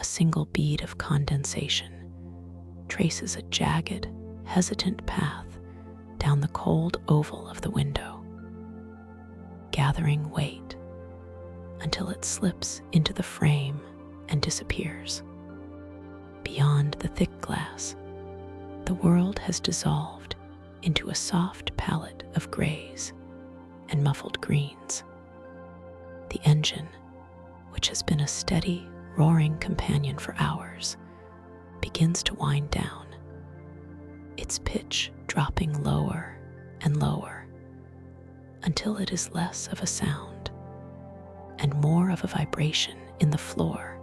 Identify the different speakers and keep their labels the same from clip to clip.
Speaker 1: A single bead of condensation traces a jagged, hesitant path down the cold oval of the window, gathering weight until it slips into the frame and disappears. Beyond the thick glass, the world has dissolved into a soft palette of grays and muffled greens. The engine, which has been a steady, roaring companion for hours, begins to wind down, its pitch dropping lower and lower until it is less of a sound and more of a vibration in the floor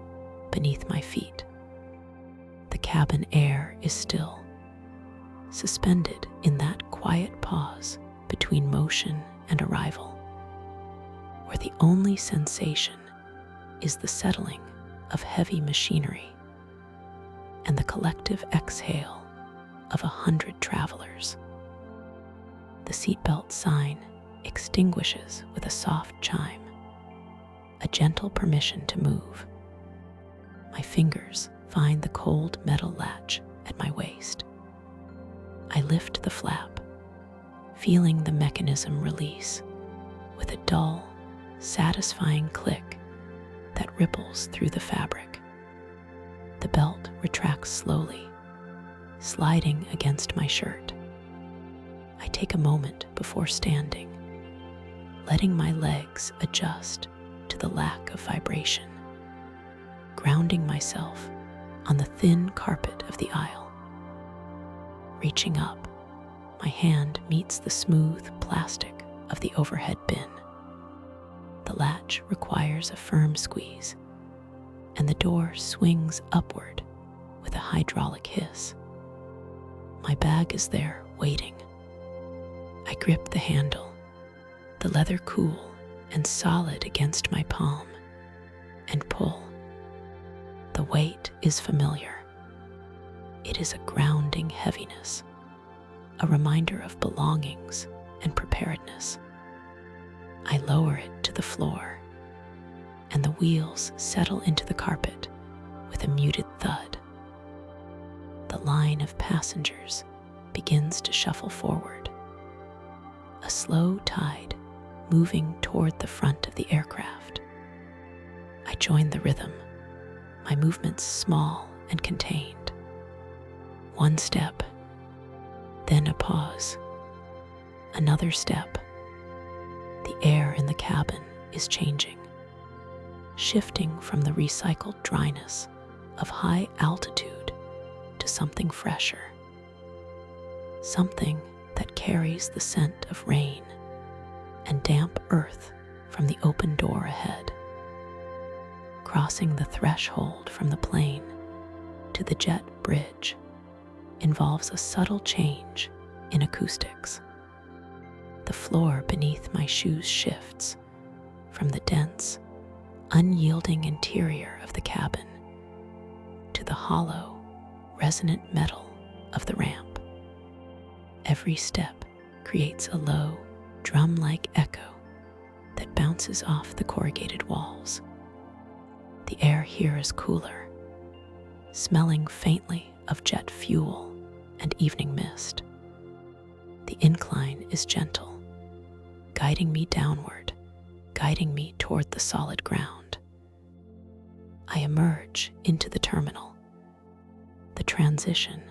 Speaker 1: beneath my feet. The cabin air is still, suspended in that quiet pause between motion and arrival, where the only sensation is the settling of heavy machinery and the collective exhale of 100 travelers. The seatbelt sign extinguishes with a soft chime, a gentle permission to move. My fingers find the cold metal latch at my waist. I lift the flap, feeling the mechanism release with a dull, satisfying click that ripples through the fabric. The belt retracts slowly, sliding against my shirt. I take a moment before standing, letting my legs adjust to the lack of vibration, grounding myself on the thin carpet of the aisle. Reaching up, my hand meets the smooth plastic of the overhead bin. The latch requires a firm squeeze, and the door swings upward with a hydraulic hiss. My bag is there, waiting. I grip the handle, the leather cool and solid against my palm, and pull. The weight is familiar. It is a grounding heaviness, a reminder of belongings and preparedness. I lower it to the floor, and the wheels settle into the carpet with a muted thud. The line of passengers begins to shuffle forward, a slow tide moving toward the front of the aircraft. I join the rhythm, my movements small and contained. One step, then a pause. Another step. The air in the cabin is changing, shifting from the recycled dryness of high altitude to something fresher, something that carries the scent of rain and damp earth from the open door ahead. Crossing the threshold from the plane to the jet bridge involves a subtle change in acoustics. The floor beneath my shoes shifts from the dense, unyielding interior of the cabin to the hollow, resonant metal of the ramp. Every step creates a low, drum-like echo that bounces off the corrugated walls. The air here is cooler, smelling faintly of jet fuel and evening mist. The incline is gentle, guiding me downward, guiding me toward the solid ground. I emerge into the terminal. The transition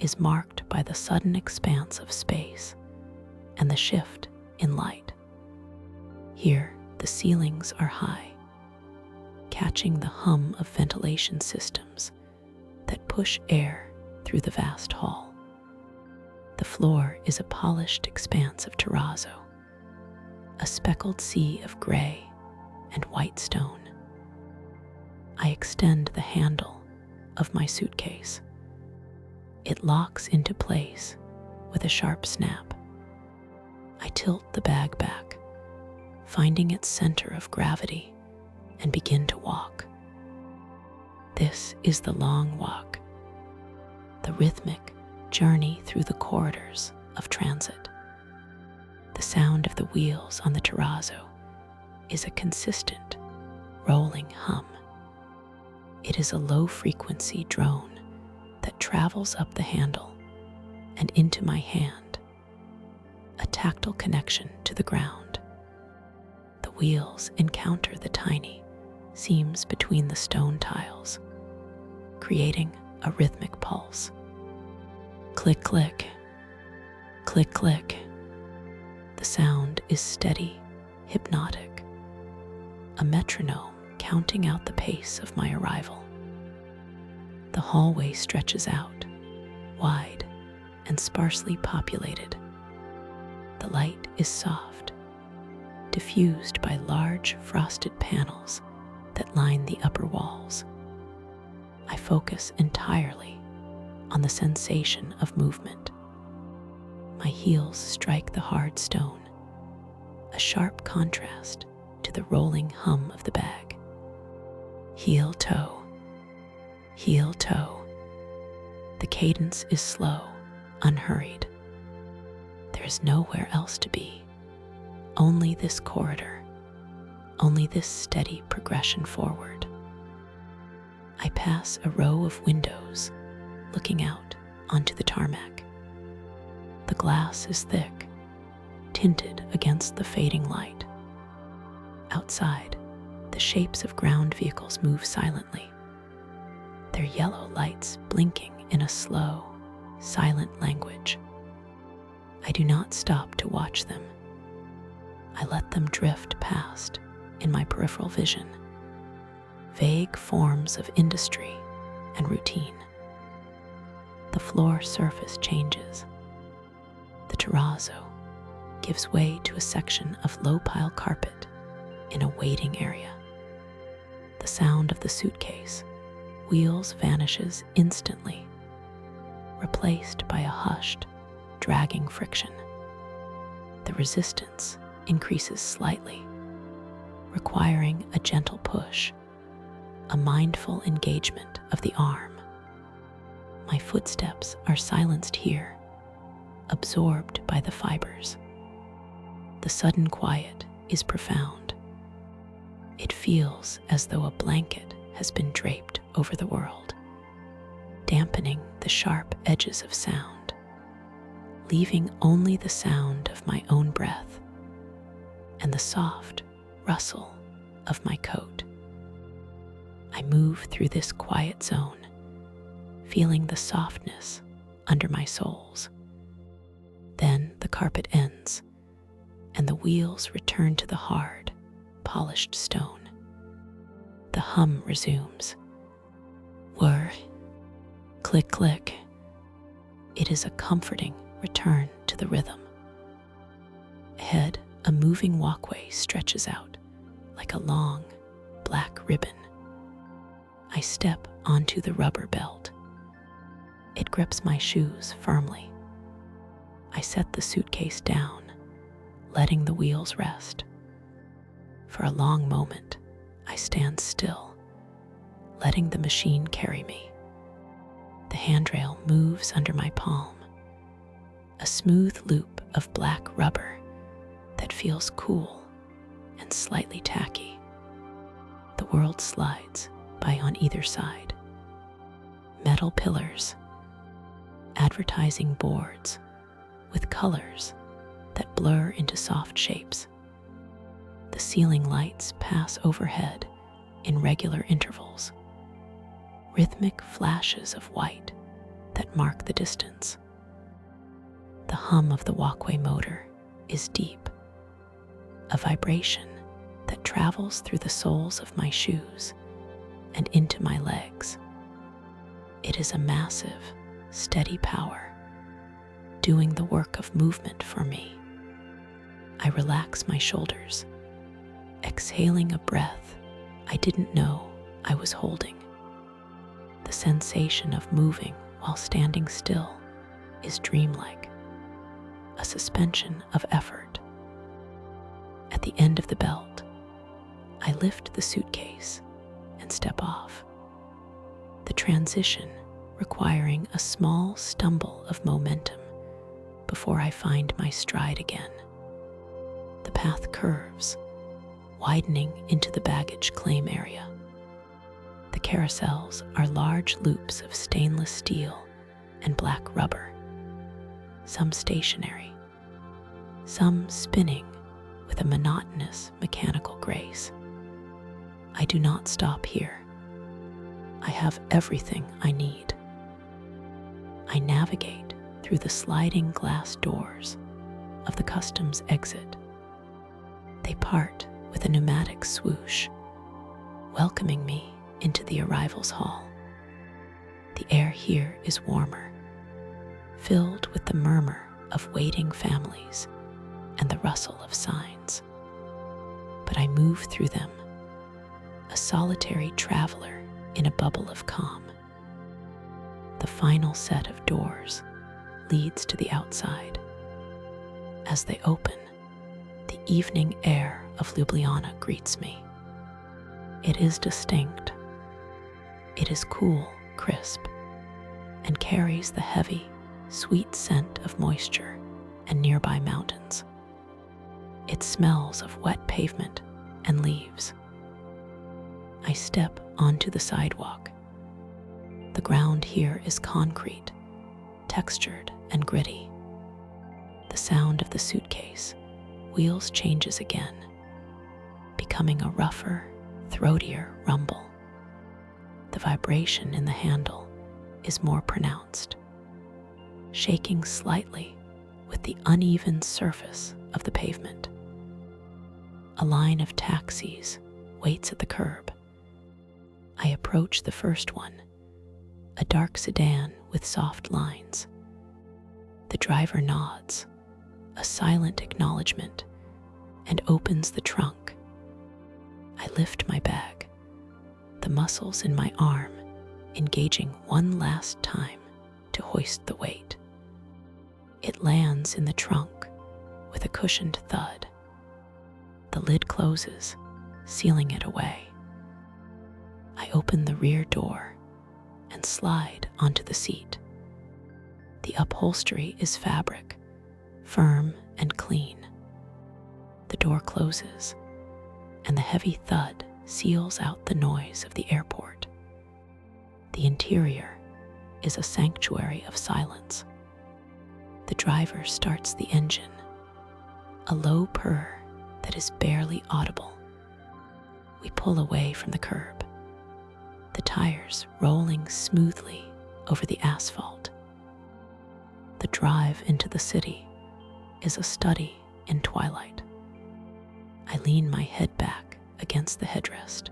Speaker 1: is marked by the sudden expanse of space and the shift in light. Here, the ceilings are high, catching the hum of ventilation systems that push air through the vast hall. The floor is a polished expanse of terrazzo, a speckled sea of gray and white stone. I extend the handle of my suitcase. It locks into place with a sharp snap. I tilt the bag back, finding its center of gravity, and begin to walk. This is the long walk, the rhythmic journey through the corridors of transit. The sound of the wheels on the terrazzo is a consistent, rolling hum. It is a low-frequency drone that travels up the handle and into my hand, a tactile connection to the ground. The wheels encounter the tiny seams between the stone tiles, creating a rhythmic pulse. Click, click, click, click. The sound is steady, hypnotic, a metronome counting out the pace of my arrival. The hallway stretches out, wide and sparsely populated. The light is soft, diffused by large frosted panels that line the upper walls. I focus entirely on the sensation of movement. My heels strike the hard stone, a sharp contrast to the rolling hum of the bag. Heel toe, heel toe. The cadence is slow, unhurried. There is nowhere else to be, only this corridor, only this steady progression forward. I pass a row of windows looking out onto the tarmac. The glass is thick, tinted against the fading light. Outside, the shapes of ground vehicles move silently, their yellow lights blinking in a slow, silent language. I do not stop to watch them. I let them drift past in my peripheral vision, vague forms of industry and routine. The floor surface changes. The terrazzo gives way to a section of low-pile carpet in a waiting area. The sound of the suitcase wheels vanishes instantly, replaced by a hushed, dragging friction. The resistance increases slightly, requiring a gentle push, a mindful engagement of the arm. My footsteps are silenced here, absorbed by the fibers. The sudden quiet is profound. It feels as though a blanket has been draped over the world, dampening the sharp edges of sound, leaving only the sound of my own breath and the soft rustle of my coat. I move through this quiet zone, feeling the softness under my soles. Then the carpet ends, and the wheels return to the hard, polished stone. The hum resumes. Whir, click, click. It is a comforting return to the rhythm. Ahead, a moving walkway stretches out like a long, black ribbon. I step onto the rubber belt. It grips my shoes firmly. I set the suitcase down, letting the wheels rest. For a long moment, I stand still, letting the machine carry me. The handrail moves under my palm, a smooth loop of black rubber that feels cool and slightly tacky. The world slides by on either side. Metal pillars, advertising boards with colors that blur into soft shapes. The ceiling lights pass overhead in regular intervals, rhythmic flashes of white that mark the distance. The hum of the walkway motor is deep, a vibration that travels through the soles of my shoes and into my legs. It is a massive, steady power, doing the work of movement for me. I relax my shoulders, exhaling a breath I didn't know I was holding. The sensation of moving while standing still is dreamlike, a suspension of effort. At the end of the belt, I lift the suitcase and step off, the transition requiring a small stumble of momentum before I find my stride again. The path curves, widening into the baggage claim area. The carousels are large loops of stainless steel and black rubber, some stationary, some spinning with a monotonous mechanical grace. I do not stop here. I have everything I need. I navigate through the sliding glass doors of the customs exit. They part with a pneumatic swoosh, welcoming me into the arrivals hall. The air here is warmer, filled with the murmur of waiting families and the rustle of signs. But I move through them, a solitary traveler in a bubble of calm. The final set of doors leads to the outside. As they open, the evening air of Ljubljana greets me. It is distinct. It is cool, crisp, and carries the heavy, sweet scent of moisture and nearby mountains. It smells of wet pavement and leaves. I step onto the sidewalk. The ground here is concrete, textured and gritty. The sound of the suitcase wheels changes again, becoming a rougher, throatier rumble. The vibration in the handle is more pronounced, shaking slightly with the uneven surface of the pavement. A line of taxis waits at the curb. I approach the first one, a dark sedan with soft lines. The driver nods, a silent acknowledgement, and opens the trunk. I lift my bag, the muscles in my arm engaging one last time to hoist the weight. It lands in the trunk with a cushioned thud. The lid closes, sealing it away. I open the rear door and slide onto the seat. The upholstery is fabric, firm and clean. The door closes, and the heavy thud seals out the noise of the airport. The interior is a sanctuary of silence. The driver starts the engine, a low purr that is barely audible. We pull away from the curb, the tires rolling smoothly over the asphalt. The drive into the city is a study in twilight. I lean my head back against the headrest,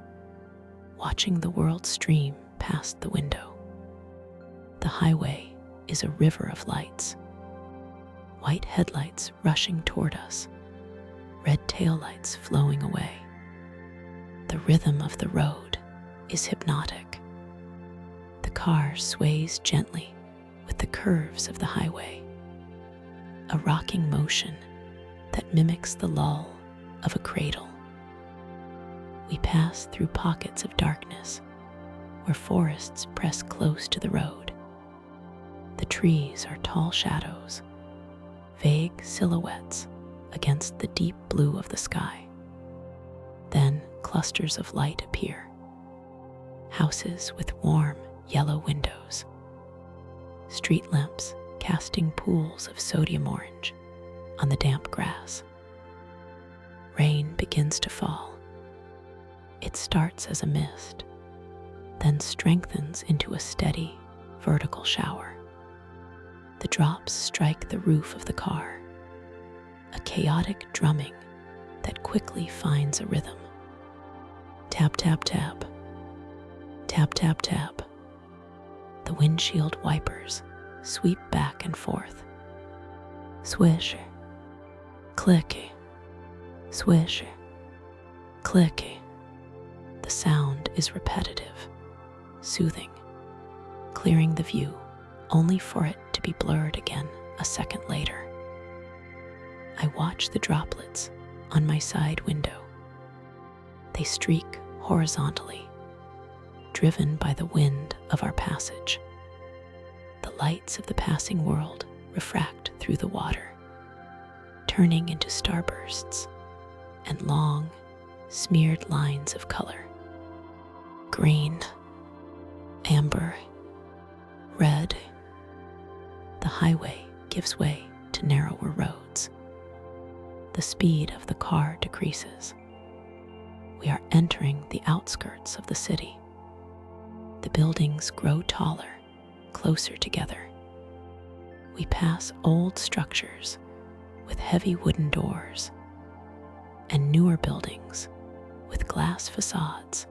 Speaker 1: watching the world stream past the window. The highway is a river of lights, white headlights rushing toward us, red taillights flowing away. The rhythm of the road is hypnotic. The car sways gently with the curves of the highway, a rocking motion that mimics the lull of a cradle. We pass through pockets of darkness where forests press close to the road. The trees are tall shadows, vague silhouettes against the deep blue of the sky. Then clusters of light appear, houses with warm yellow windows, street lamps casting pools of sodium orange on the damp grass. Rain begins to fall. It starts as a mist, then strengthens into a steady, vertical shower. The drops strike the roof of the car, a chaotic drumming that quickly finds a rhythm. Tap, tap, tap. Tap, tap, tap. The windshield wipers sweep back and forth. Swish, clicky, swish, clicky. The sound is repetitive, soothing, clearing the view, only for it to be blurred again a second later. I watch the droplets on my side window. They streak horizontally, driven by the wind of our passage. The lights of the passing world refract through the water, turning into starbursts and long, smeared lines of color. Green, amber, red. The highway gives way to narrower roads. The speed of the car decreases. We are entering the outskirts of the city. The buildings grow taller, closer together. We pass old structures with heavy wooden doors and newer buildings with glass facades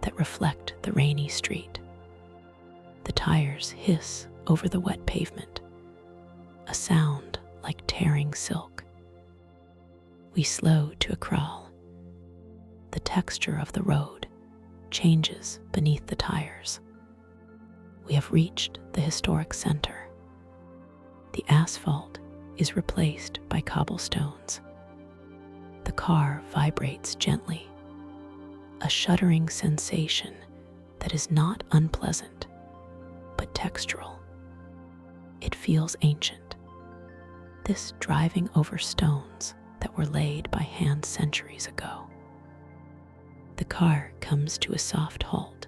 Speaker 1: that reflect the rainy street. The tires hiss over the wet pavement, a sound like tearing silk. We slow to a crawl. The texture of the road changes beneath the tires. We have reached the historic center. The asphalt is replaced by cobblestones. The car vibrates gently, a shuddering sensation that is not unpleasant, but textural. It feels ancient. This driving over stones that were laid by hand centuries ago. The car comes to a soft halt.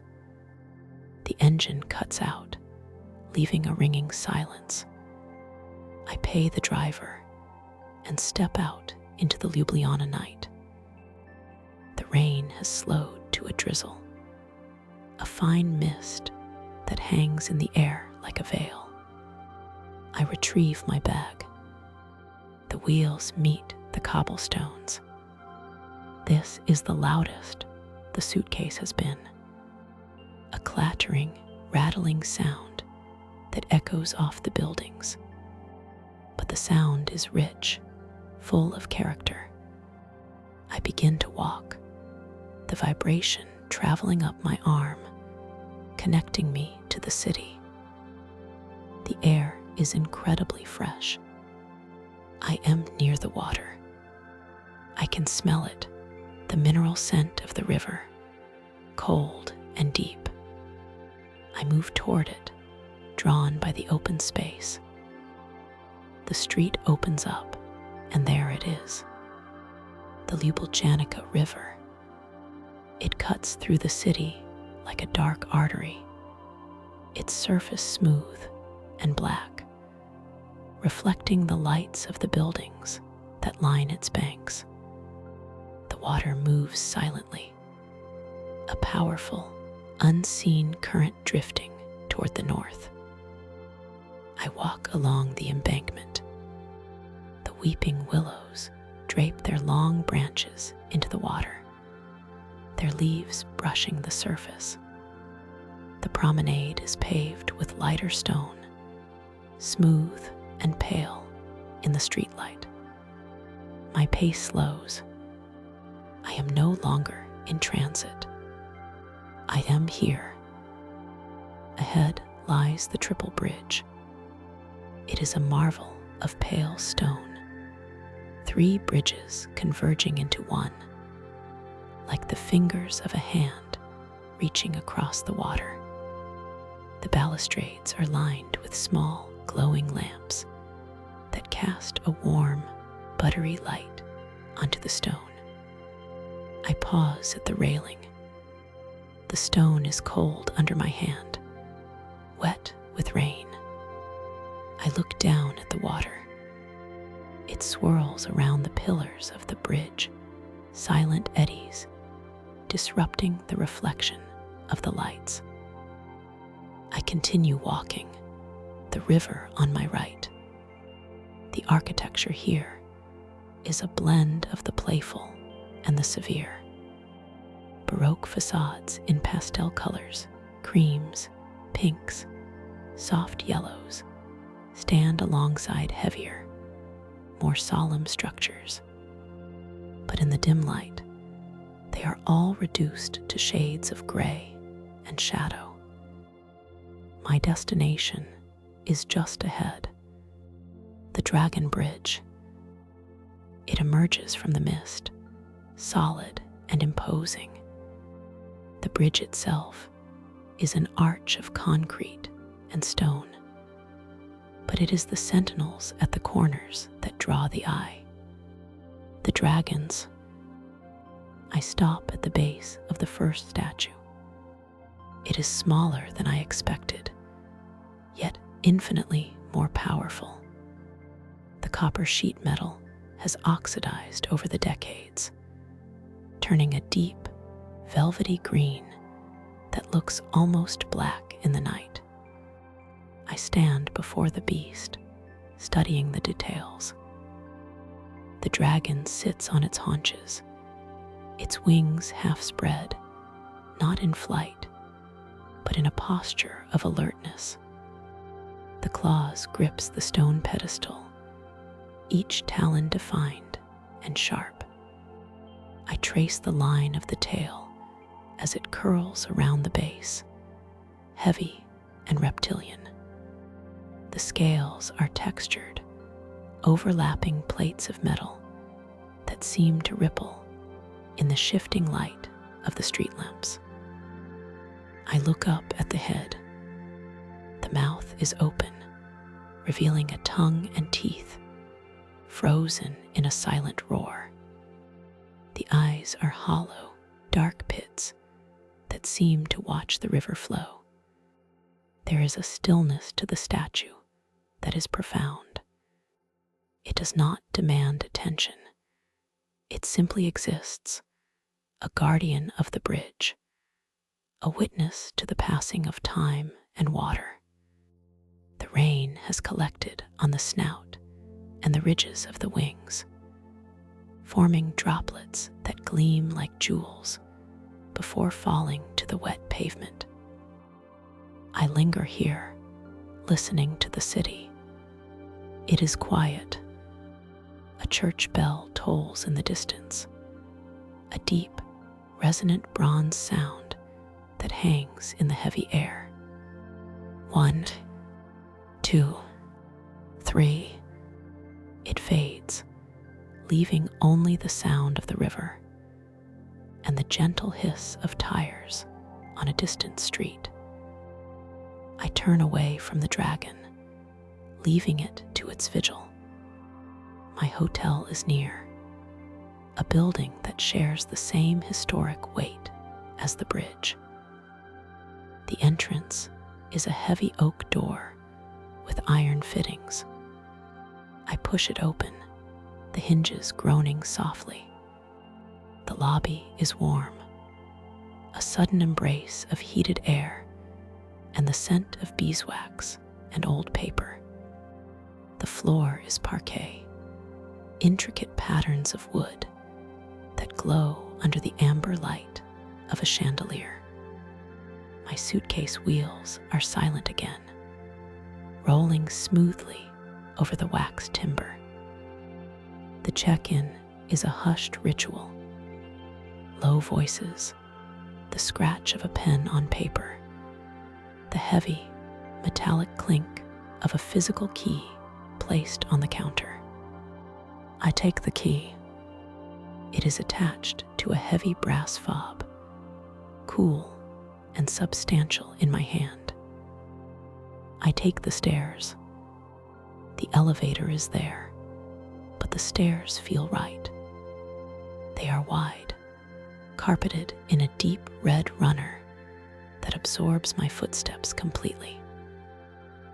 Speaker 1: The engine cuts out, leaving a ringing silence. I pay the driver and step out into the Ljubljana night. The rain has slowed to a drizzle, a fine mist that hangs in the air like a veil. I retrieve my bag. The wheels meet the cobblestones. This is the loudest the suitcase has been. A clattering, rattling sound that echoes off the buildings. But the sound is rich, full of character. I begin to walk, the vibration traveling up my arm, connecting me to the city. The air is incredibly fresh. I am near the water. I can smell it, the mineral scent of the river, cold and deep. I move toward it, drawn by the open space. The street opens up, and there it is. The Ljubljana River. It cuts through the city like a dark artery, its surface smooth and black, reflecting the lights of the buildings that line its banks. The water moves silently, a powerful, unseen current drifting toward the north. I walk along the embankment. The weeping willows drape their long branches into the water, their leaves brushing the surface. The promenade is paved with lighter stone, smooth and pale in the streetlight. My pace slows. I am no longer in transit. I am here. Ahead lies the triple bridge. It is a marvel of pale stone, 3 bridges converging into one, like the fingers of a hand reaching across the water. The balustrades are lined with small, glowing lamps that cast a warm, buttery light onto the stone. I pause at the railing. The stone is cold under my hand, wet with rain. I look down at the water. It swirls around the pillars of the bridge, silent eddies, disrupting the reflection of the lights. I continue walking, the river on my right. The architecture here is a blend of the playful and the severe. Baroque facades in pastel colors, creams, pinks, soft yellows, stand alongside heavier, more solemn structures. But in the dim light, they are all reduced to shades of gray and shadow. My destination is just ahead. The Dragon Bridge. It emerges from the mist, solid and imposing. The bridge itself is an arch of concrete and stone, but it is the sentinels at the corners that draw the eye. The dragons. I stop at the base of the first statue. It is smaller than I expected, yet infinitely more powerful. The copper sheet metal has oxidized over the decades, turning a deep, velvety green that looks almost black in the night. I stand before the beast, studying the details. The dragon sits on its haunches, its wings half spread, not in flight, but in a posture of alertness. The claws grips the stone pedestal, each talon defined and sharp. I trace the line of the tail as it curls around the base, heavy and reptilian. The scales are textured, overlapping plates of metal that seem to ripple in the shifting light of the street lamps. I look up at the head. The mouth is open, revealing a tongue and teeth, frozen in a silent roar. The eyes are hollow, dark pits that seem to watch the river flow. There is a stillness to the statue that is profound. It does not demand attention. It simply exists, a guardian of the bridge, a witness to the passing of time and water. The rain has collected on the snout and the ridges of the wings, forming droplets that gleam like jewels before falling to the wet pavement. I linger here, listening to the city. It is quiet. A church bell tolls in the distance, a deep, resonant bronze sound that hangs in the heavy air. 1, 2, 3. It fades, leaving only the sound of the river and the gentle hiss of tires on a distant street. I turn away from the dragon, leaving it to its vigil. My hotel is near, a building that shares the same historic weight as the bridge. The entrance is a heavy oak door with iron fittings. I push it open, the hinges groaning softly. The lobby is warm, a sudden embrace of heated air and the scent of beeswax and old paper. The floor is parquet, intricate patterns of wood that glow under the amber light of a chandelier. My suitcase wheels are silent again, rolling smoothly over the waxed timber. The check-in is a hushed ritual. Low voices, the scratch of a pen on paper, the heavy, metallic clink of a physical key placed on the counter. I take the key. It is attached to a heavy brass fob, cool and substantial in my hand. I take the stairs. The elevator is there, but the stairs feel right. They are wide, carpeted in a deep red runner that absorbs my footsteps completely.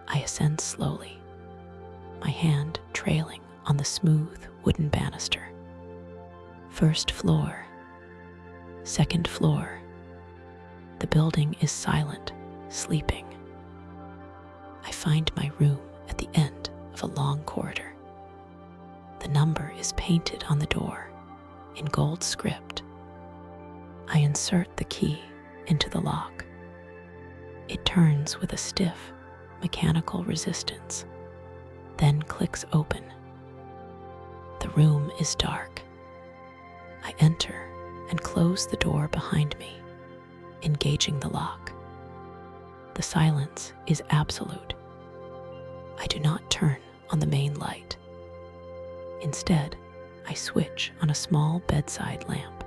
Speaker 1: I ascend slowly, my hand trailing on the smooth wooden banister. First floor, second floor. The building is silent, sleeping. I find my room at the end of a long corridor. The number is painted on the door in gold script. I insert the key into the lock. It turns with a stiff, mechanical resistance, then clicks open. The room is dark. I enter and close the door behind me, engaging the lock. The silence is absolute. I do not turn on the main light. Instead, I switch on a small bedside lamp.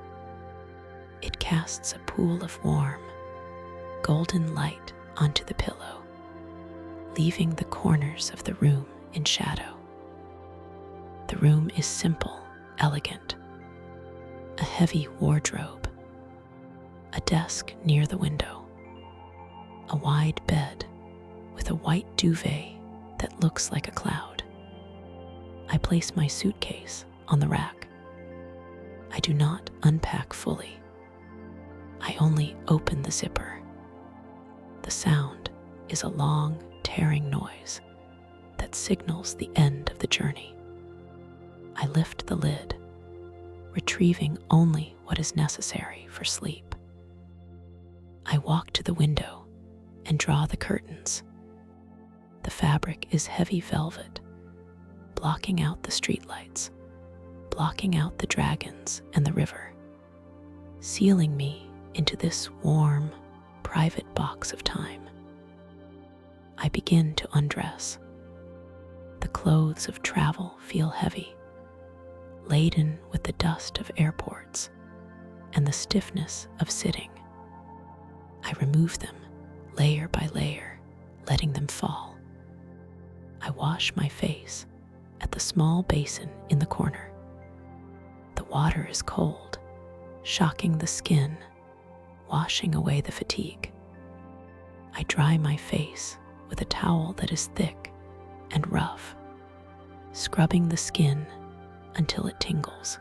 Speaker 1: It casts a pool of warm, golden light onto the pillow, leaving the corners of the room in shadow. The room is simple, elegant. A heavy wardrobe, a desk near the window, a wide bed with a white duvet that looks like a cloud. I place my suitcase on the rack. I do not unpack fully. I only open the zipper. The sound is a long, tearing noise that signals the end of the journey. I lift the lid, retrieving only what is necessary for sleep. I walk to the window and draw the curtains. The fabric is heavy velvet, blocking out the streetlights, blocking out the dragons and the river, sealing me into this warm, private box of time. I begin to undress. The clothes of travel feel heavy, laden with the dust of airports and the stiffness of sitting. I remove them layer by layer, letting them fall. I wash my face at the small basin in the corner. The water is cold, shocking the skin, washing away the fatigue. I dry my face with a towel that is thick and rough, scrubbing the skin until it tingles.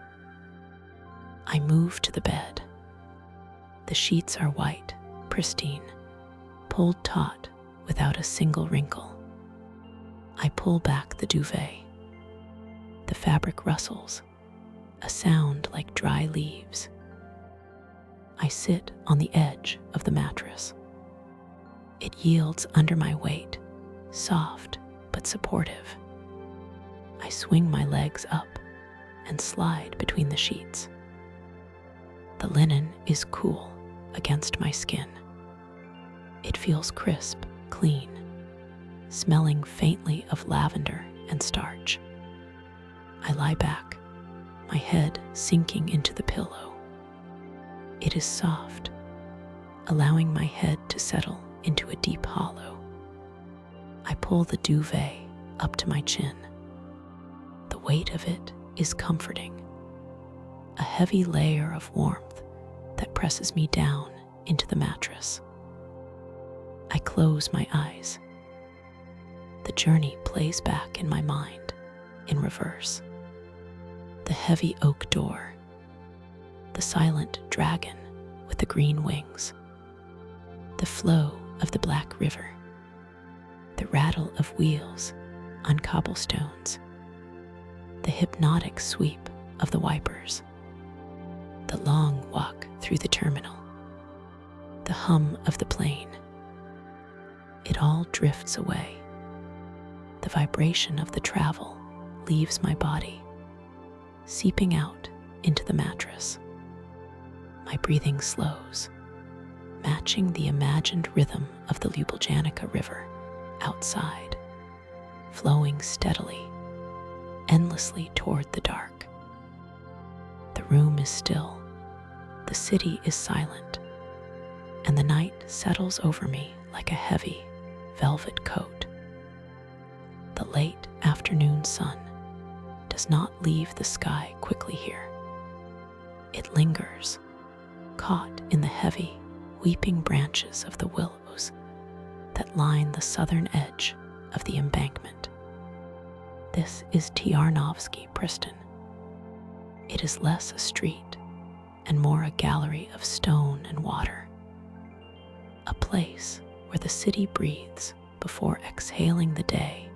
Speaker 1: I move to the bed. The sheets are white, pristine, pulled taut without a single wrinkle. I pull back the duvet. The fabric rustles, a sound like dry leaves. I sit on the edge of the mattress. It yields under my weight, soft but supportive. I swing my legs up and slide between the sheets. The linen is cool against my skin. It feels crisp, clean, smelling faintly of lavender and starch. I lie back, my head sinking into the pillow. It is soft, allowing my head to settle into a deep hollow. I pull the duvet up to my chin. The weight of it is comforting, a heavy layer of warmth that presses me down into the mattress. I close my eyes. The journey plays back in my mind, in reverse. The heavy oak door, the silent dragon with the green wings, the flow of the black river, the rattle of wheels on cobblestones, the hypnotic sweep of the wipers, the long walk through the terminal, the hum of the plane. It all drifts away. The vibration of the travel leaves my body, seeping out into the mattress. My breathing slows, matching the imagined rhythm of the Ljubljana river outside, flowing steadily, endlessly toward the dark. The room is still, the city is silent, and the night settles over me like a heavy, velvet coat. The late afternoon sun does not leave the sky quickly here. It lingers, caught in the heavy, weeping branches of the willows that line the southern edge of the embankment. This is Tiarnovsky Pristan. It is less a street and more a gallery of stone and water, a place where the city breathes before exhaling the day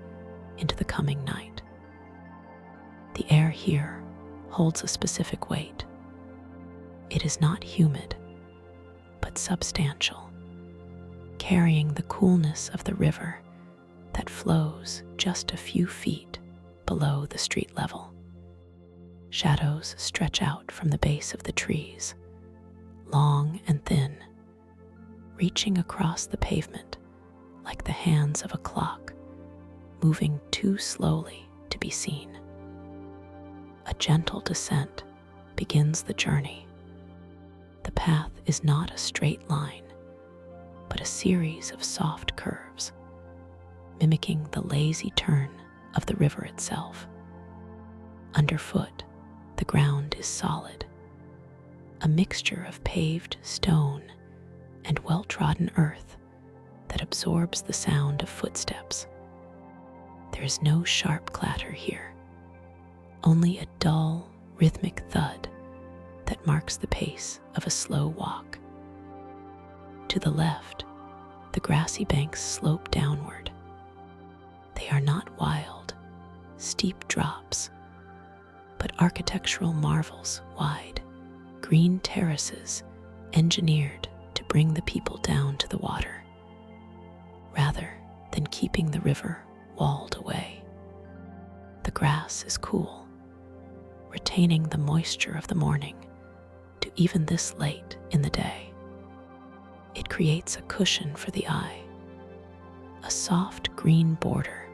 Speaker 1: into the coming night. The air here holds a specific weight. It is not humid, but substantial, carrying the coolness of the river that flows just a few feet below the street level. Shadows stretch out from the base of the trees, long and thin, reaching across the pavement like the hands of a clock, moving too slowly to be seen. A gentle descent begins the journey. The path is not a straight line, but a series of soft curves, mimicking the lazy turn of the river itself. Underfoot, the ground is solid, a mixture of paved stone and well-trodden earth that absorbs the sound of footsteps. There is no sharp clatter here, only a dull, rhythmic thud that marks the pace of a slow walk. To the left, the grassy banks slope downward. They are not wild, steep drops, but architectural marvels, wide, green terraces engineered to bring the people down to the water, rather than keeping the river walled away. The grass is cool, retaining the moisture of the morning to even this late in the day. It creates a cushion for the eye, a soft green border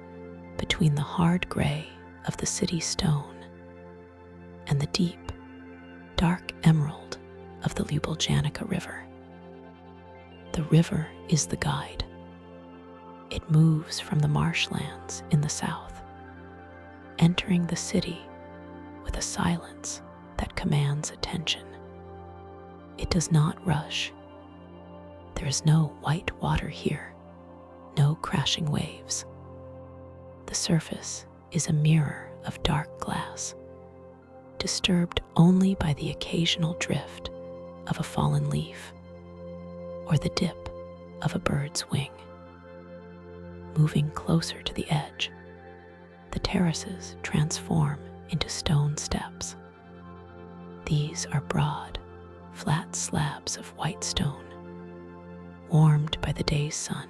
Speaker 1: between the hard gray of the city stone and the deep, dark emerald of the Ljubljana River. The river is the guide. It moves from the marshlands in the south, entering the city with a silence that commands attention. It does not rush. There is no white water here, no crashing waves. The surface is a mirror of dark glass, disturbed only by the occasional drift of a fallen leaf or the dip of a bird's wing. Moving closer to the edge, the terraces transform into stone steps. These are broad, flat slabs of white stone, warmed by the day's sun,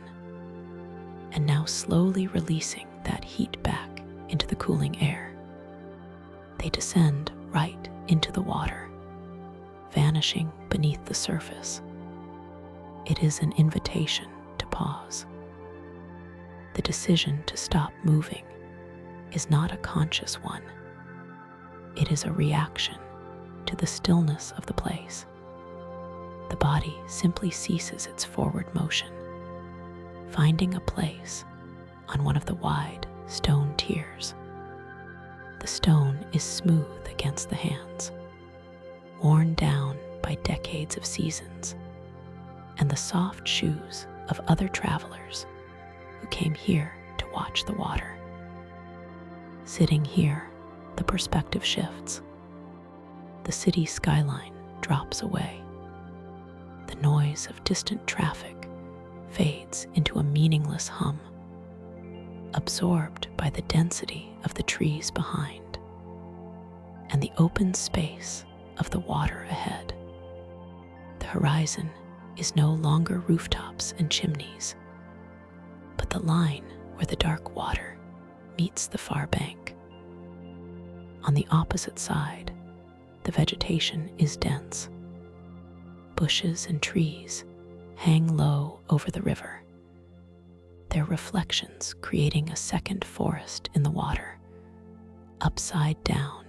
Speaker 1: and now slowly releasing that heat back into the cooling air. They descend right into the water, vanishing beneath the surface. It is an invitation to pause. The decision to stop moving is not a conscious one. It is a reaction to the stillness of the place. The body simply ceases its forward motion, finding a place on one of the wide stone tiers. The stone is smooth against the hands, worn down by decades of seasons, and the soft shoes of other travelers who came here to watch the water. Sitting here, the perspective shifts. The city skyline drops away. The noise of distant traffic fades into a meaningless hum, absorbed by the density of the trees behind and the open space of the water ahead. The horizon is no longer rooftops and chimneys, but the line where the dark water meets the far bank. On the opposite side, the vegetation is dense. Bushes and trees hang low over the river, their reflections creating a second forest in the water, upside down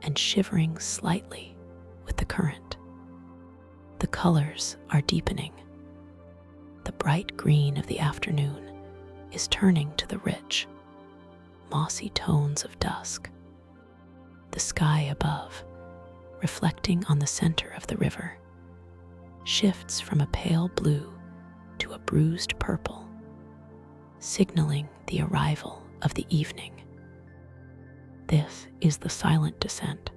Speaker 1: and shivering slightly with the current. The colors are deepening. The bright green of the afternoon is turning to the rich, mossy tones of dusk. The sky above, reflecting on the center of the river, shifts from a pale blue to a bruised purple, signaling the arrival of the evening. This is the silent descent.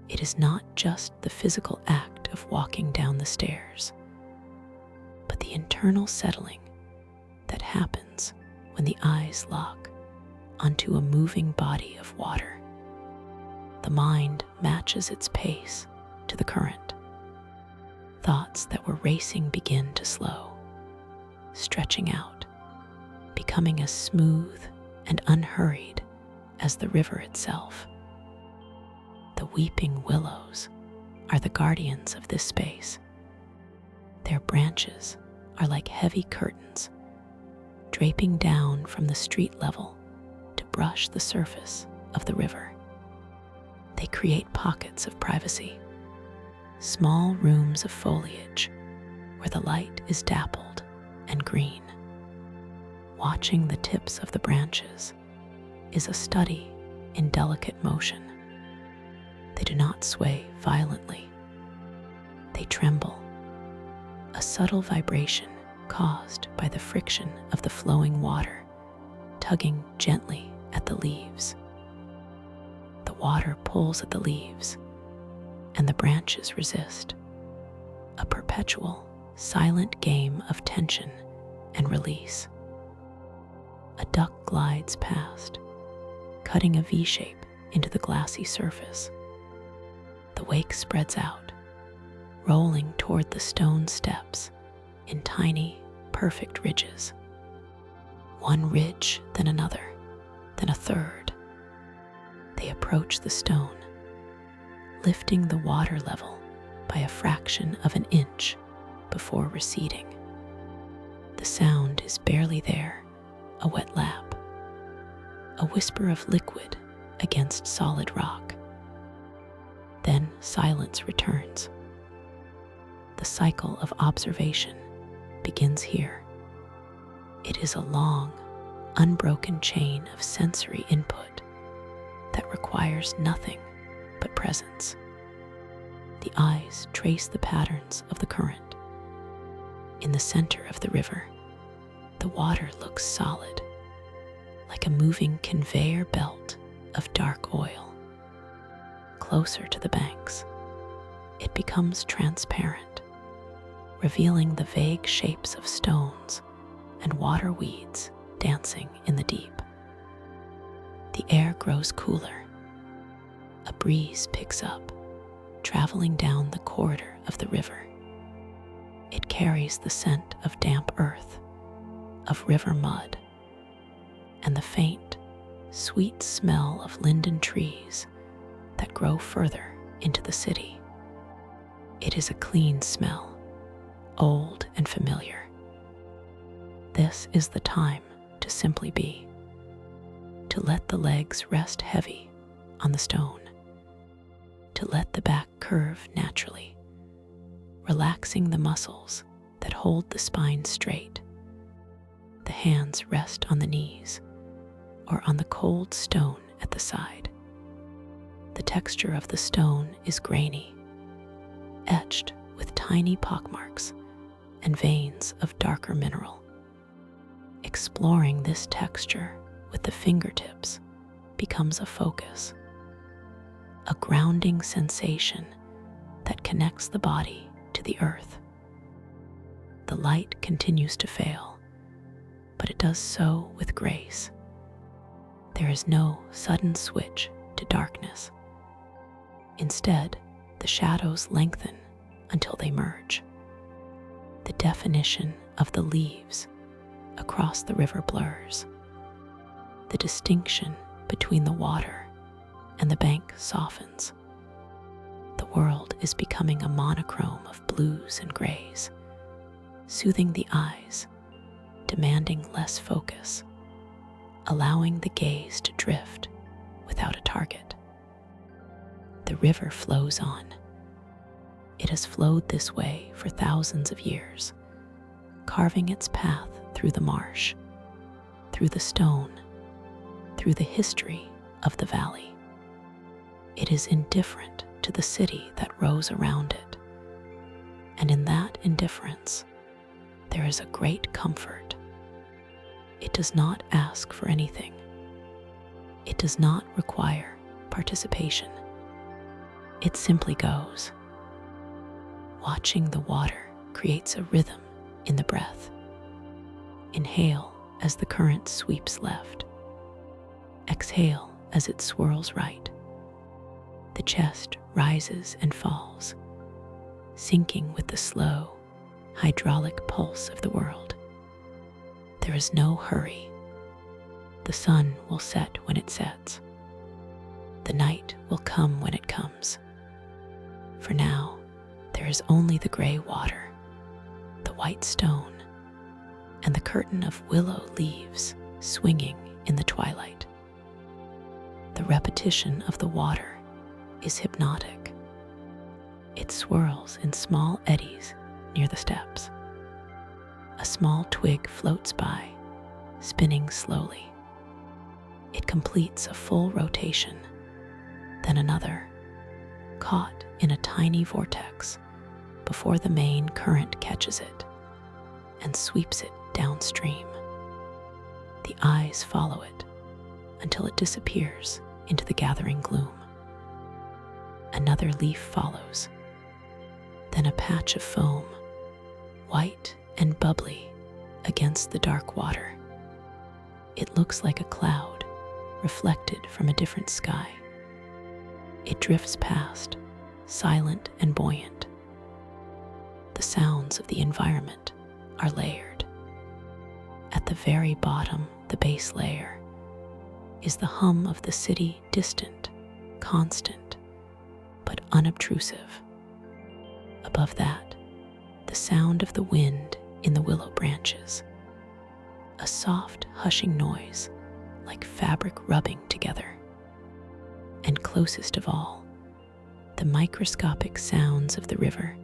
Speaker 1: It is not just the physical act of walking down the stairs, but the internal settling that happens when the eyes lock onto a moving body of water. The mind matches its pace to the current. Thoughts that were racing begin to slow, stretching out, becoming as smooth and unhurried as the river itself. The weeping willows are the guardians of this space. Their branches are like heavy curtains, draping down from the street level to brush the surface of the river. They create pockets of privacy, small rooms of foliage where the light is dappled and green. Watching the tips of the branches is a study in delicate motion. They do not sway violently. They tremble, a subtle vibration caused by the friction of the flowing water tugging gently at the leaves. The water pulls at the leaves, and the branches resist. A perpetual, silent game of tension and release. A duck glides past, cutting a V-shape into the glassy surface. The wake spreads out, rolling toward the stone steps in tiny, perfect ridges. One ridge, then another, then a third. They approach the stone, lifting the water level by a fraction of an inch before receding. The sound is barely there, a wet lap, a whisper of liquid against solid rock. Then silence returns. The cycle of observation begins here. It is a long, unbroken chain of sensory input that requires nothing but presence. The eyes trace the patterns of the current. In the center of the river, the water looks solid, like a moving conveyor belt of dark oil. Closer to the banks, it becomes transparent, revealing the vague shapes of stones and water weeds dancing in the deep. The air grows cooler. A breeze picks up, traveling down the corridor of the river. It carries the scent of damp earth, of river mud, and the faint, sweet smell of linden trees that grow further into the city. It is a clean smell, old and familiar. This is the time to simply be, to let the legs rest heavy on the stone, to let the back curve naturally, relaxing the muscles that hold the spine straight. The hands rest on the knees or on the cold stone at the side. The texture of the stone is grainy, etched with tiny pockmarks and veins of darker mineral. Exploring this texture with the fingertips becomes a focus, a grounding sensation that connects the body to the earth. The light continues to fail, but it does so with grace. There is no sudden switch to darkness. Instead, the shadows lengthen until they merge. The definition of the leaves across the river blurs. The distinction between the water and the bank softens. The world is becoming a monochrome of blues and grays, soothing the eyes, demanding less focus, allowing the gaze to drift without a target. The river flows on. It has flowed this way for thousands of years, carving its path through the marsh, through the stone, through the history of the valley. It is indifferent to the city that rose around it, and in that indifference, there is a great comfort. It does not ask for anything. It does not require participation. It simply goes. Watching the water creates a rhythm in the breath. Inhale as the current sweeps left. Exhale as it swirls right. The chest rises and falls, syncing with the slow, hydraulic pulse of the world. There is no hurry. The sun will set when it sets. The night will come when it comes. For now, there is only the gray water, the white stone, and the curtain of willow leaves swinging in the twilight. The repetition of the water is hypnotic. It swirls in small eddies near the steps. A small twig floats by, spinning slowly. It completes a full rotation, then another, caught in a tiny vortex before the main current catches it. and sweeps it downstream. The eyes follow it until it disappears into the gathering gloom. Another leaf follows, then a patch of foam, white and bubbly against the dark water. It looks like a cloud reflected from a different sky. It drifts past, silent and buoyant. The sounds of the environment are layered. At the very bottom, the base layer, is the hum of the city, distant, constant, but unobtrusive. Above that, the sound of the wind in the willow branches, a soft, hushing noise like fabric rubbing together. And closest of all, the microscopic sounds of the river,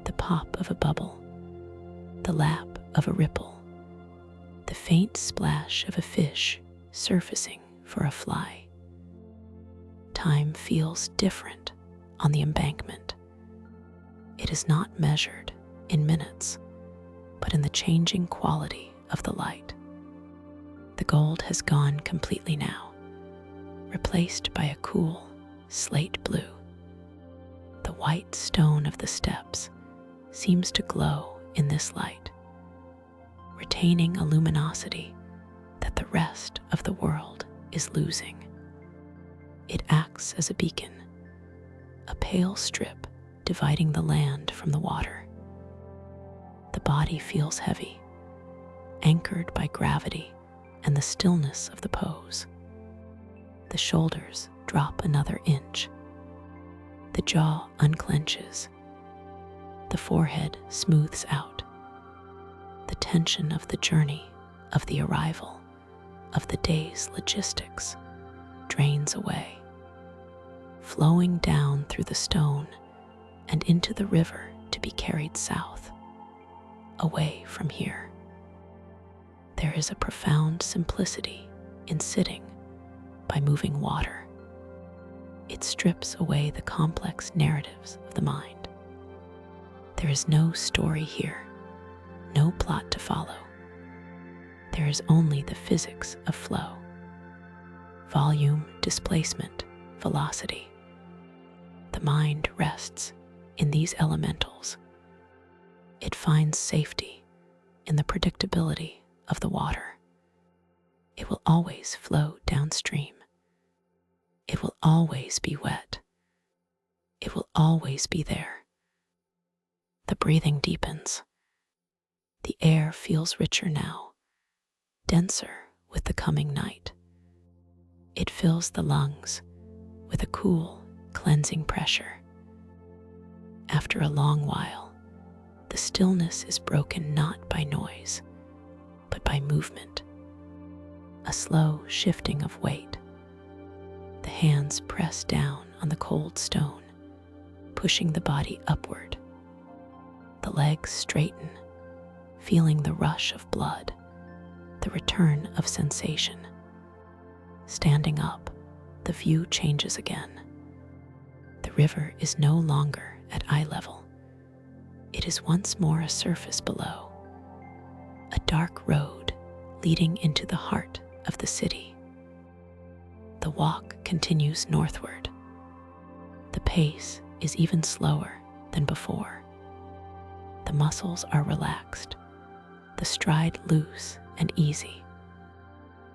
Speaker 1: the pop of a bubble, the lap of a ripple, the faint splash of a fish surfacing for a fly. Time feels different on the embankment. It is not measured in minutes, but in the changing quality of the light. The gold has gone completely now, replaced by a cool slate blue. The white stone of the steps seems to glow in this light, retaining a luminosity that the rest of the world is losing. It acts as a beacon, a pale strip dividing the land from the water. The body feels heavy, anchored by gravity and the stillness of the pose. The shoulders drop another inch. The jaw unclenches. The forehead smooths out. The tension of the journey, of the arrival, of the day's logistics drains away, flowing down through the stone and into the river to be carried south, away from here. There is a profound simplicity in sitting by moving water. It strips away the complex narratives of the mind. There is no story here, no plot to follow. There is only the physics of flow. Volume, displacement, velocity. The mind rests in these elementals. It finds safety in the predictability of the water. It will always flow downstream. It will always be wet. It will always be there. The breathing deepens. The air feels richer now, denser with the coming night. It fills the lungs with a cool, cleansing pressure. After a long while, the stillness is broken not by noise, but by movement, a slow shifting of weight. The hands press down on the cold stone, pushing the body upward. The legs straighten, feeling the rush of blood, the return of sensation. Standing up, the view changes again. The river is no longer at eye level. It is once more a surface below, a dark road leading into the heart of the city. The walk continues northward. The pace is even slower than before. The muscles are relaxed, the stride loose and easy.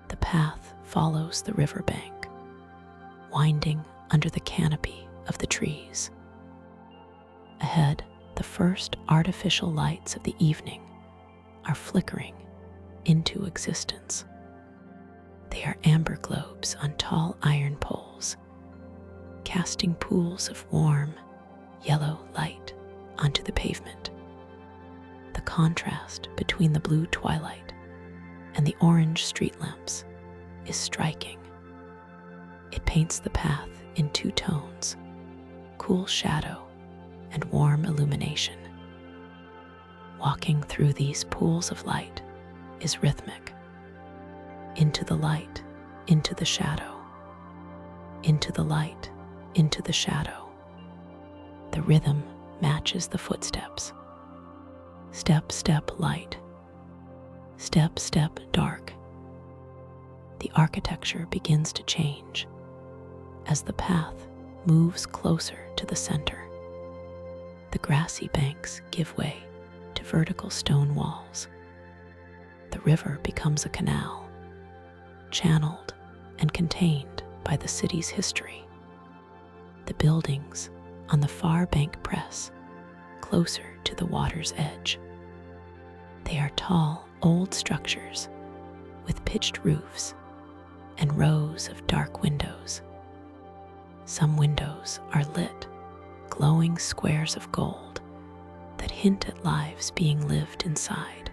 Speaker 1: The path follows the riverbank, winding under the canopy of the trees. Ahead, the first artificial lights of the evening are flickering into existence. They are amber globes on tall iron poles, casting pools of warm, yellow light onto the pavement. The contrast between the blue twilight and the orange street lamps is striking. It paints the path in two tones, cool shadow and warm illumination. Walking through these pools of light is rhythmic. Into the light, into the shadow. Into the light, into the shadow. The rhythm matches the footsteps. Step, step, light. Step, step, dark. The architecture begins to change as the path moves closer to the center. The grassy banks give way to vertical stone walls. The river becomes a canal, channeled and contained by the city's history. The buildings on the far bank press closer to the water's edge. They are tall, old structures with pitched roofs and rows of dark windows. Some windows are lit, glowing squares of gold that hint at lives being lived inside,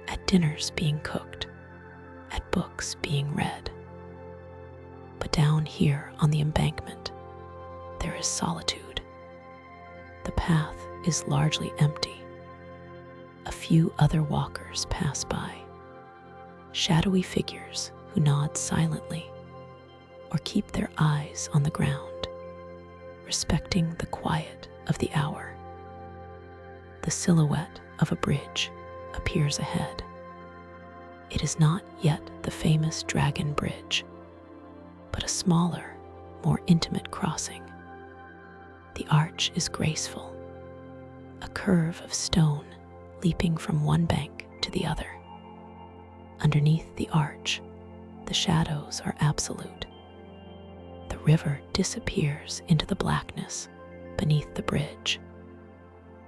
Speaker 1: at dinners being cooked, at books being read. But down here on the embankment, there is solitude. The path is largely empty. A few other walkers pass by, shadowy figures who nod silently or keep their eyes on the ground, respecting the quiet of the hour. The silhouette of a bridge appears ahead. It is not yet the famous Dragon Bridge, but a smaller, more intimate crossing. The arch is graceful, a curve of stone leaping from one bank to the other. Underneath the arch, the shadows are absolute. The river disappears into the blackness beneath the bridge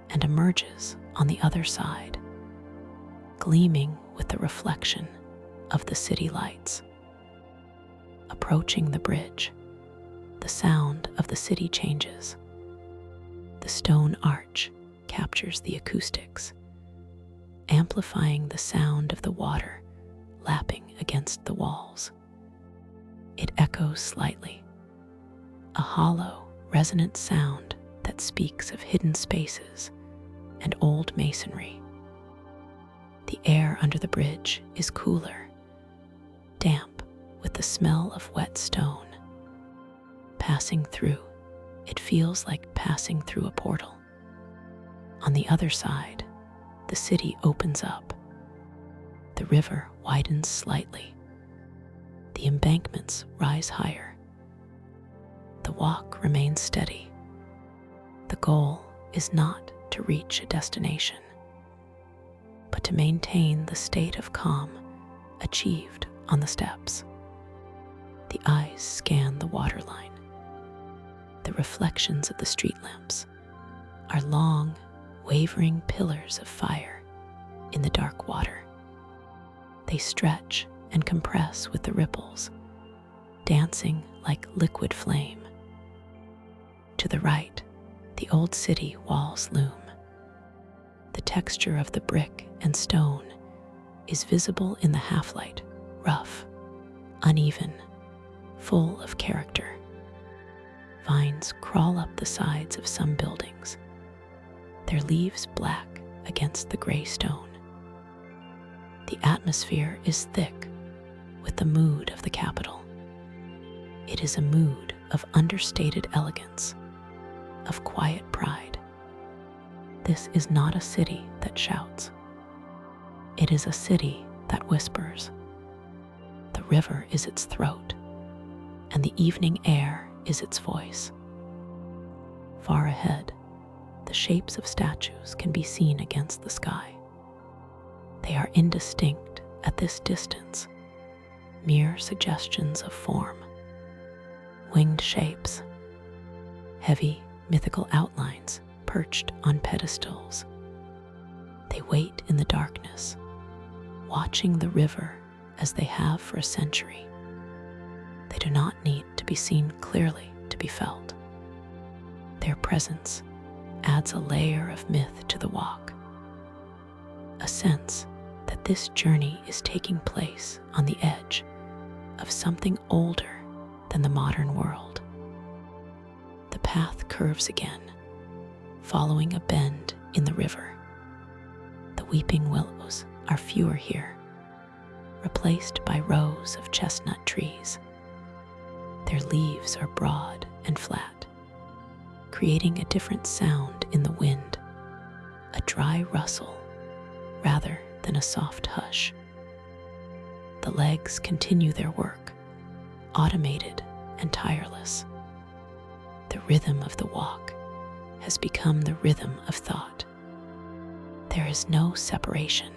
Speaker 1: and emerges on the other side, gleaming with the reflection of the city lights. Approaching the bridge, the sound of the city changes. The stone arch captures the acoustics, amplifying the sound of the water lapping against the walls. It echoes slightly, a hollow, resonant sound that speaks of hidden spaces and old masonry. The air under the bridge is cooler, damp with the smell of wet stone. Passing through, it feels like passing through a portal. On the other side, the city opens up. The river widens slightly. The embankments rise higher. The walk remains steady. The goal is not to reach a destination, but to maintain the state of calm achieved on the steps. The eyes scan the waterline. The reflections of the street lamps are long, wavering pillars of fire in the dark water. They stretch and compress with the ripples, dancing like liquid flame. To the right, the old city walls loom. The texture of the brick and stone is visible in the half-light, rough, uneven, full of character. Vines crawl up the sides of some buildings, their leaves black against the gray stone. The atmosphere is thick with the mood of the capital. It is a mood of understated elegance, of quiet pride. This is not a city that shouts. It is a city that whispers. The river is its throat, and the evening air is its voice. Far ahead, the shapes of statues can be seen against the sky. They are indistinct at this distance, mere suggestions of form. Winged shapes, heavy mythical outlines perched on pedestals. They wait in the darkness, watching the river as they have for a century. They do not need to be seen clearly to be felt. Their presence adds a layer of myth to the walk, a sense that this journey is taking place on the edge of something older than the modern world. The path curves again, following a bend in the river. The weeping willows are fewer here, replaced by rows of chestnut trees. Their leaves are broad and flat, creating a different sound in the wind, a dry rustle rather than a soft hush. The legs continue their work, automated and tireless. The rhythm of the walk has become the rhythm of thought. There is no separation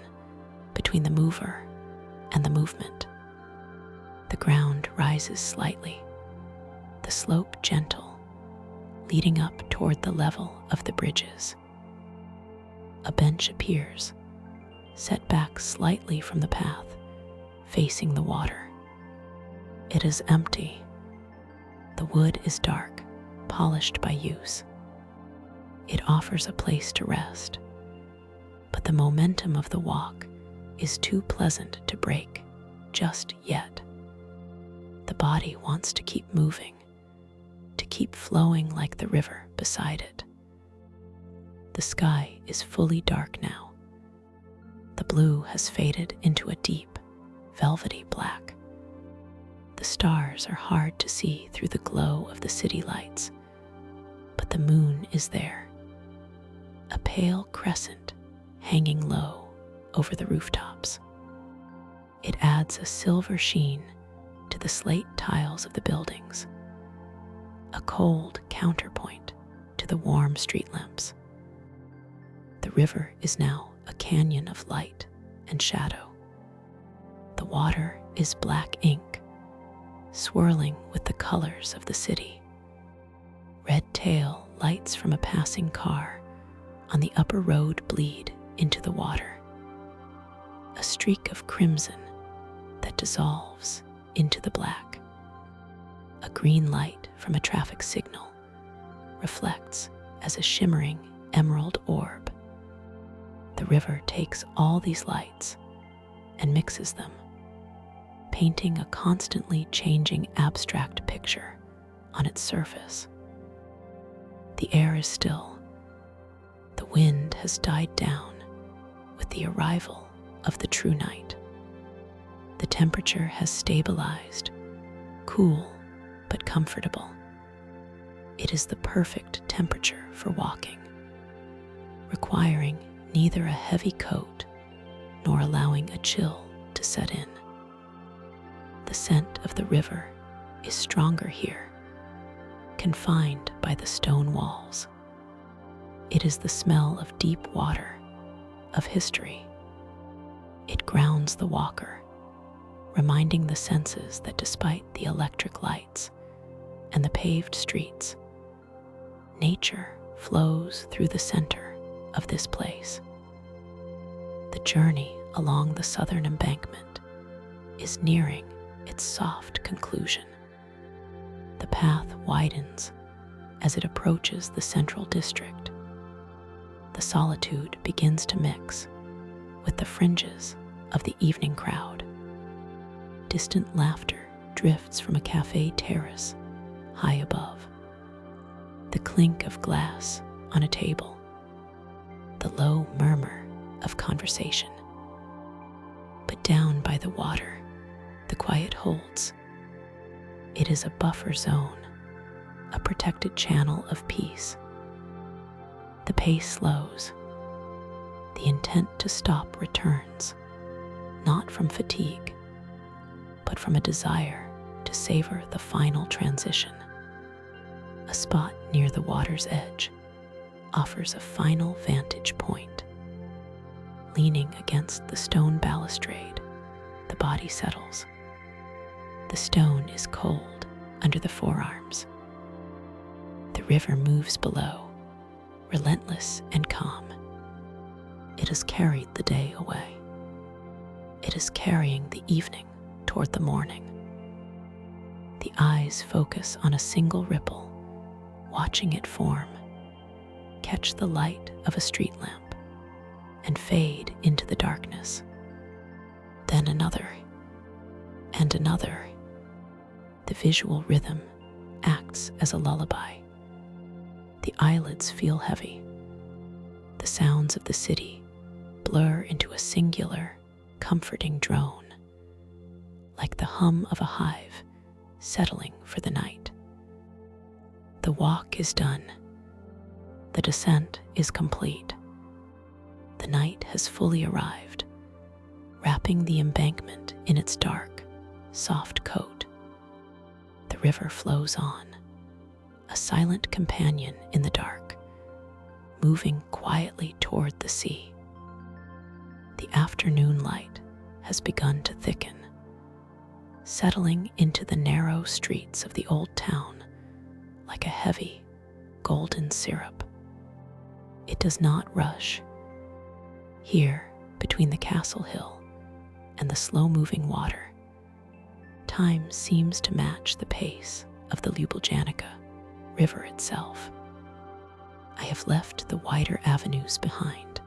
Speaker 1: between the mover and the movement. The ground rises slightly, the slope gentle, leading up toward the level of the bridges. A bench appears, set back slightly from the path, facing the water. It is empty. The wood is dark, polished by use. It offers a place to rest, but the momentum of the walk is too pleasant to break just yet. The body wants to keep moving, to keep flowing like the river beside it. The sky is fully dark now. The blue has faded into a deep, velvety black. The stars are hard to see through the glow of the city lights, but the moon is there, a pale crescent hanging low over the rooftops. It adds a silver sheen to the slate tiles of the buildings, a cold counterpoint to the warm street lamps. The river is now a canyon of light and shadow. The water is black ink, swirling with the colors of the city. Red tail lights from a passing car on the upper road bleed into the water, a streak of crimson that dissolves into the black. A green light from a traffic signal reflects as a shimmering emerald orb. The river takes all these lights and mixes them, painting a constantly changing abstract picture on its surface. The air is still. The wind has died down with the arrival of the true night. The temperature has stabilized, cool but comfortable. It is the perfect temperature for walking, requiring neither a heavy coat nor allowing a chill to set in. The scent of the river is stronger here, confined by the stone walls. It is the smell of deep water, of history. It grounds the walker, reminding the senses that despite the electric lights and the paved streets, nature flows through the center of this place. The journey along the southern embankment is nearing its soft conclusion. The path widens as it approaches the central district. The solitude begins to mix with the fringes of the evening crowd. Distant laughter drifts from a cafe terrace high above. The clink of glass on a table, the low murmur of conversation. But down by the water, the quiet holds. It is a buffer zone, a protected channel of peace. The pace slows. The intent to stop returns, not from fatigue, but from a desire to savor the final transition. A spot near the water's edge offers a final vantage point. Leaning against the stone balustrade, the body settles. The stone is cold under the forearms. The river moves below, relentless and calm. It has carried the day away. It is carrying the evening toward the morning. The eyes focus on a single ripple, watching it form, catch the light of a street lamp, and fade into the darkness. Then another, and another. The visual rhythm acts as a lullaby. The eyelids feel heavy. The sounds of the city blur into a singular, comforting drone, like the hum of a hive settling for the night. The walk is done. The descent is complete. The night has fully arrived, wrapping the embankment in its dark, soft coat. The river flows on, a silent companion in the dark, moving quietly toward the sea. The afternoon light has begun to thicken, settling into the narrow streets of the old town like a heavy, golden syrup. It does not rush. Here, between the castle hill and the slow-moving water, time seems to match the pace of the Ljubljana river itself. I have left the wider avenues behind,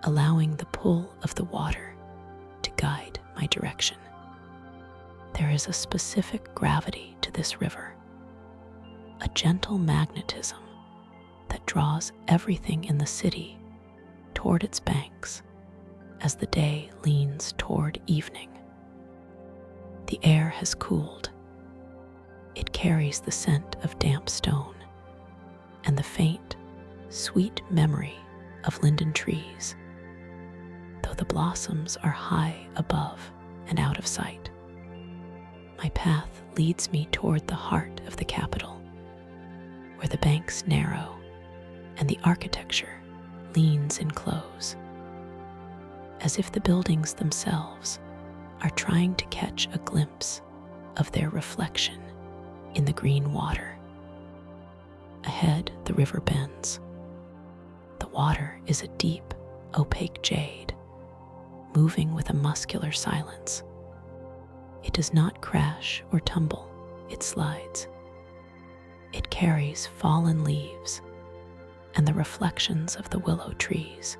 Speaker 1: allowing the pull of the water to guide my direction. There is a specific gravity to this river, a gentle magnetism that draws everything in the city toward its banks as the day leans toward evening. The air has cooled. It carries the scent of damp stone and the faint, sweet memory of linden trees, though the blossoms are high above and out of sight. My path leads me toward the heart of the capital, where the banks narrow and the architecture leans in close, as if the buildings themselves are trying to catch a glimpse of their reflection in the green water. Ahead, the river bends. The water is a deep, opaque jade, moving with a muscular silence. It does not crash or tumble, it slides. It carries fallen leaves and the reflections of the willow trees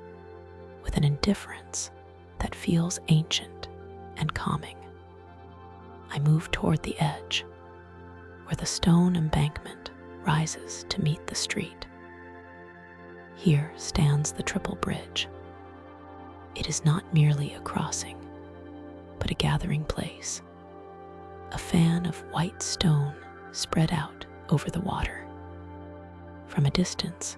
Speaker 1: with an indifference that feels ancient and calming. I move toward the edge, where the stone embankment rises to meet the street. Here stands the triple bridge. It is not merely a crossing, but a gathering place, a fan of white stone spread out over the water. From a distance,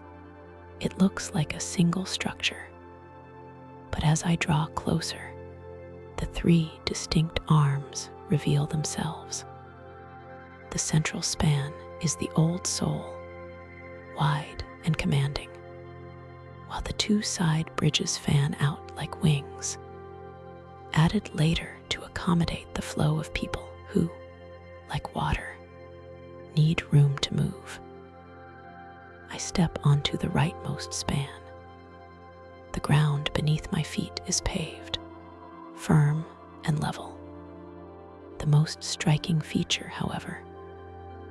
Speaker 1: it looks like a single structure, but as I draw closer, the three distinct arms reveal themselves. The central span is the old soul, wide and commanding, while the two side bridges fan out like wings, added later to accommodate the flow of people who, like water, need room to move. I step onto the rightmost span. The ground beneath my feet is paved, firm and level. The most striking feature, however,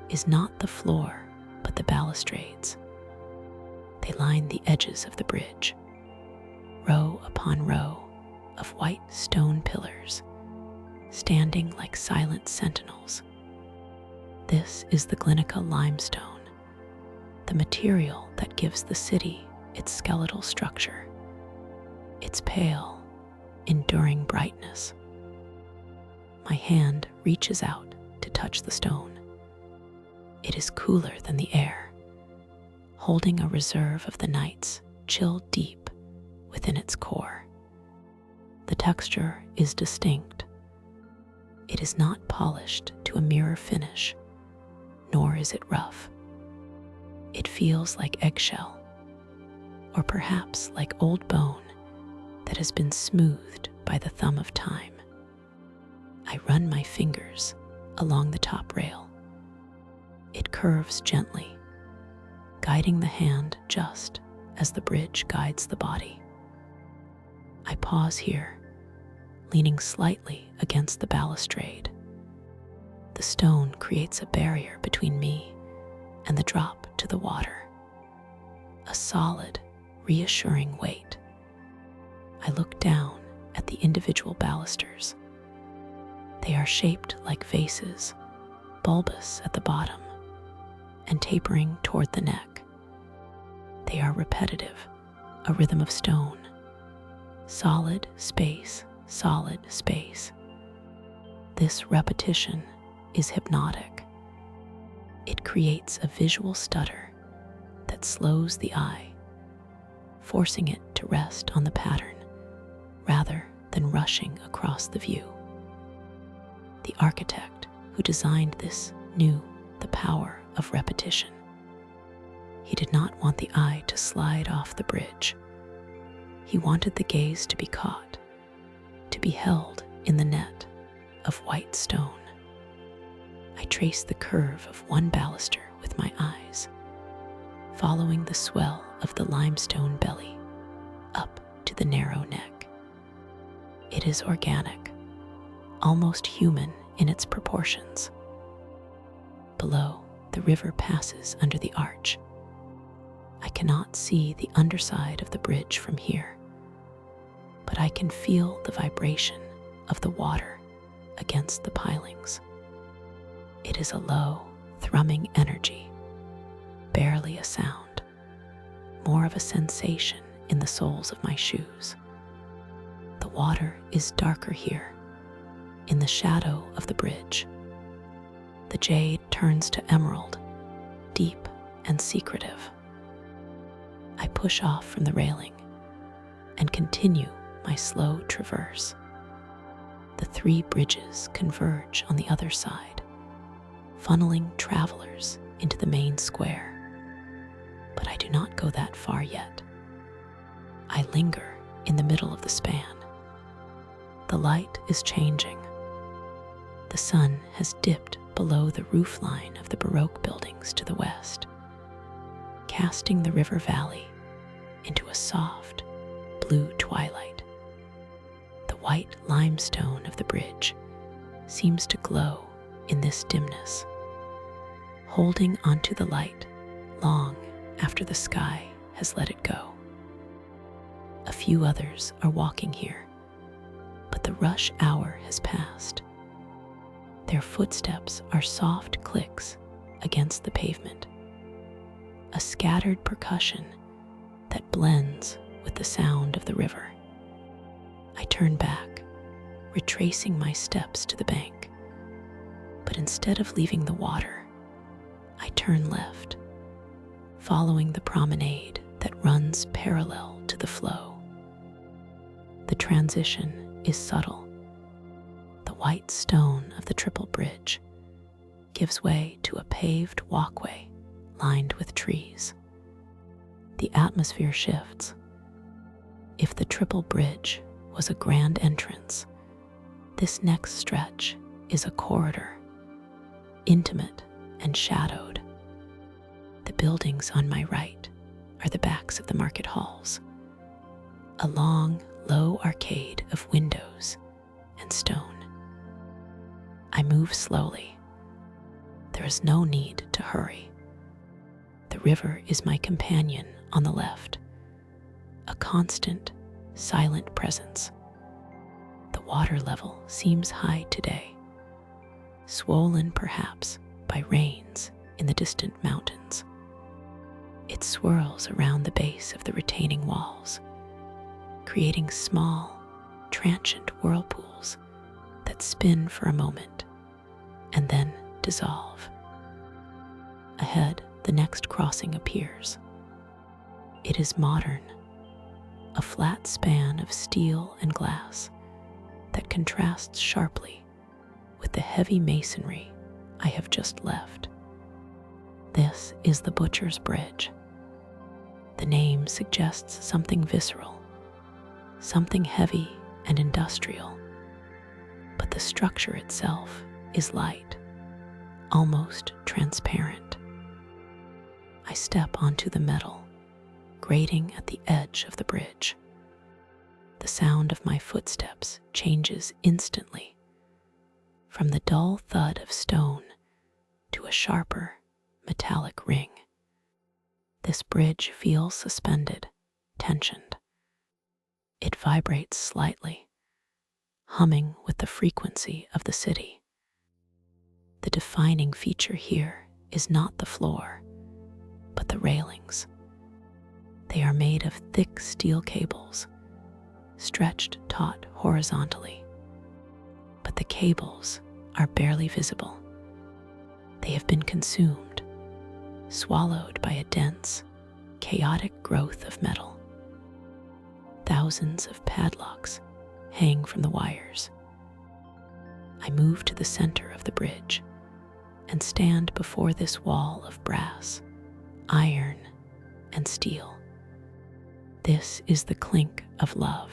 Speaker 1: is not the floor, but the balustrades. They line the edges of the bridge, row upon row of white stone pillars, standing like silent sentinels. This is the Glinica limestone, the material that gives the city its skeletal structure, its pale, enduring brightness. My hand reaches out to touch the stone. It is cooler than the air, holding a reserve of the nights chilled deep within its core. The texture is distinct. It is not polished to a mirror finish, nor is it rough. It feels like eggshell, or perhaps like old bone that has been smoothed by the thumb of time. I run my fingers along the top rail. It curves gently, guiding the hand just as the bridge guides the body. I pause here, leaning slightly against the balustrade. The stone creates a barrier between me and the drop to the water, a solid, reassuring weight. I look down at the individual balusters. They are shaped like vases, bulbous at the bottom and tapering toward the neck. They are repetitive, a rhythm of stone. Solid space, solid space. This repetition is hypnotic. It creates a visual stutter that slows the eye, forcing it to rest on the pattern rather than rushing across the view. The architect who designed this knew the power of repetition. He did not want the eye to slide off the bridge. He wanted the gaze to be caught, to be held in the net of white stone. I traced the curve of one baluster with my eyes, following the swell of the limestone belly up to the narrow neck. It is organic, almost human in its proportions. Below, the river passes under the arch. I cannot see the underside of the bridge from here, but I can feel the vibration of the water against the pilings. It is a low, thrumming energy, barely a sound, more of a sensation in the soles of my shoes. The water is darker here, in the shadow of the bridge. The jade turns to emerald, deep and secretive. I push off from the railing and continue my slow traverse. The three bridges converge on the other side, funneling travelers into the main square. But I do not go that far yet. I linger in the middle of the span. The light is changing. The sun has dipped below the roofline of the Baroque buildings to the west, casting the river valley into a soft, blue twilight. The white limestone of the bridge seems to glow in this dimness, holding onto the light long after the sky has let it go. A few others are walking here, but the rush hour has passed. Their footsteps are soft clicks against the pavement, a scattered percussion that blends with the sound of the river. I turn back, retracing my steps to the bank, but instead of leaving the water, I turn left, following the promenade that runs parallel to the flow. The transition is subtle. The white stone of the triple bridge gives way to a paved walkway lined with trees. The atmosphere shifts. If the triple bridge was a grand entrance, this next stretch is a corridor, intimate and shadowed. The buildings on my right are the backs of the market halls, a long, low arcade of windows and stone. I move slowly. There is no need to hurry. The river is my companion on the left, a constant, silent presence. The water level seems high today, swollen perhaps by rains in the distant mountains. It swirls around the base of the retaining walls, creating small, transient whirlpools that spin for a moment and then dissolve. Ahead, the next crossing appears. It is modern, a flat span of steel and glass that contrasts sharply with the heavy masonry I have just left. This is the Butcher's Bridge. The name suggests something visceral, something heavy and industrial, but the structure itself is light, almost transparent. I step onto the metal, grating at the edge of the bridge. The sound of my footsteps changes instantly, from the dull thud of stone to a sharper, metallic ring. This bridge feels suspended, tensioned. It vibrates slightly, humming with the frequency of the city. The defining feature here is not the floor, but the railings. They are made of thick steel cables, stretched taut horizontally, but the cables are barely visible. They have been consumed, swallowed by a dense, chaotic growth of metal. Thousands of padlocks hang from the wires. I move to the center of the bridge and stand before this wall of brass, iron, and steel. This is the clink of love.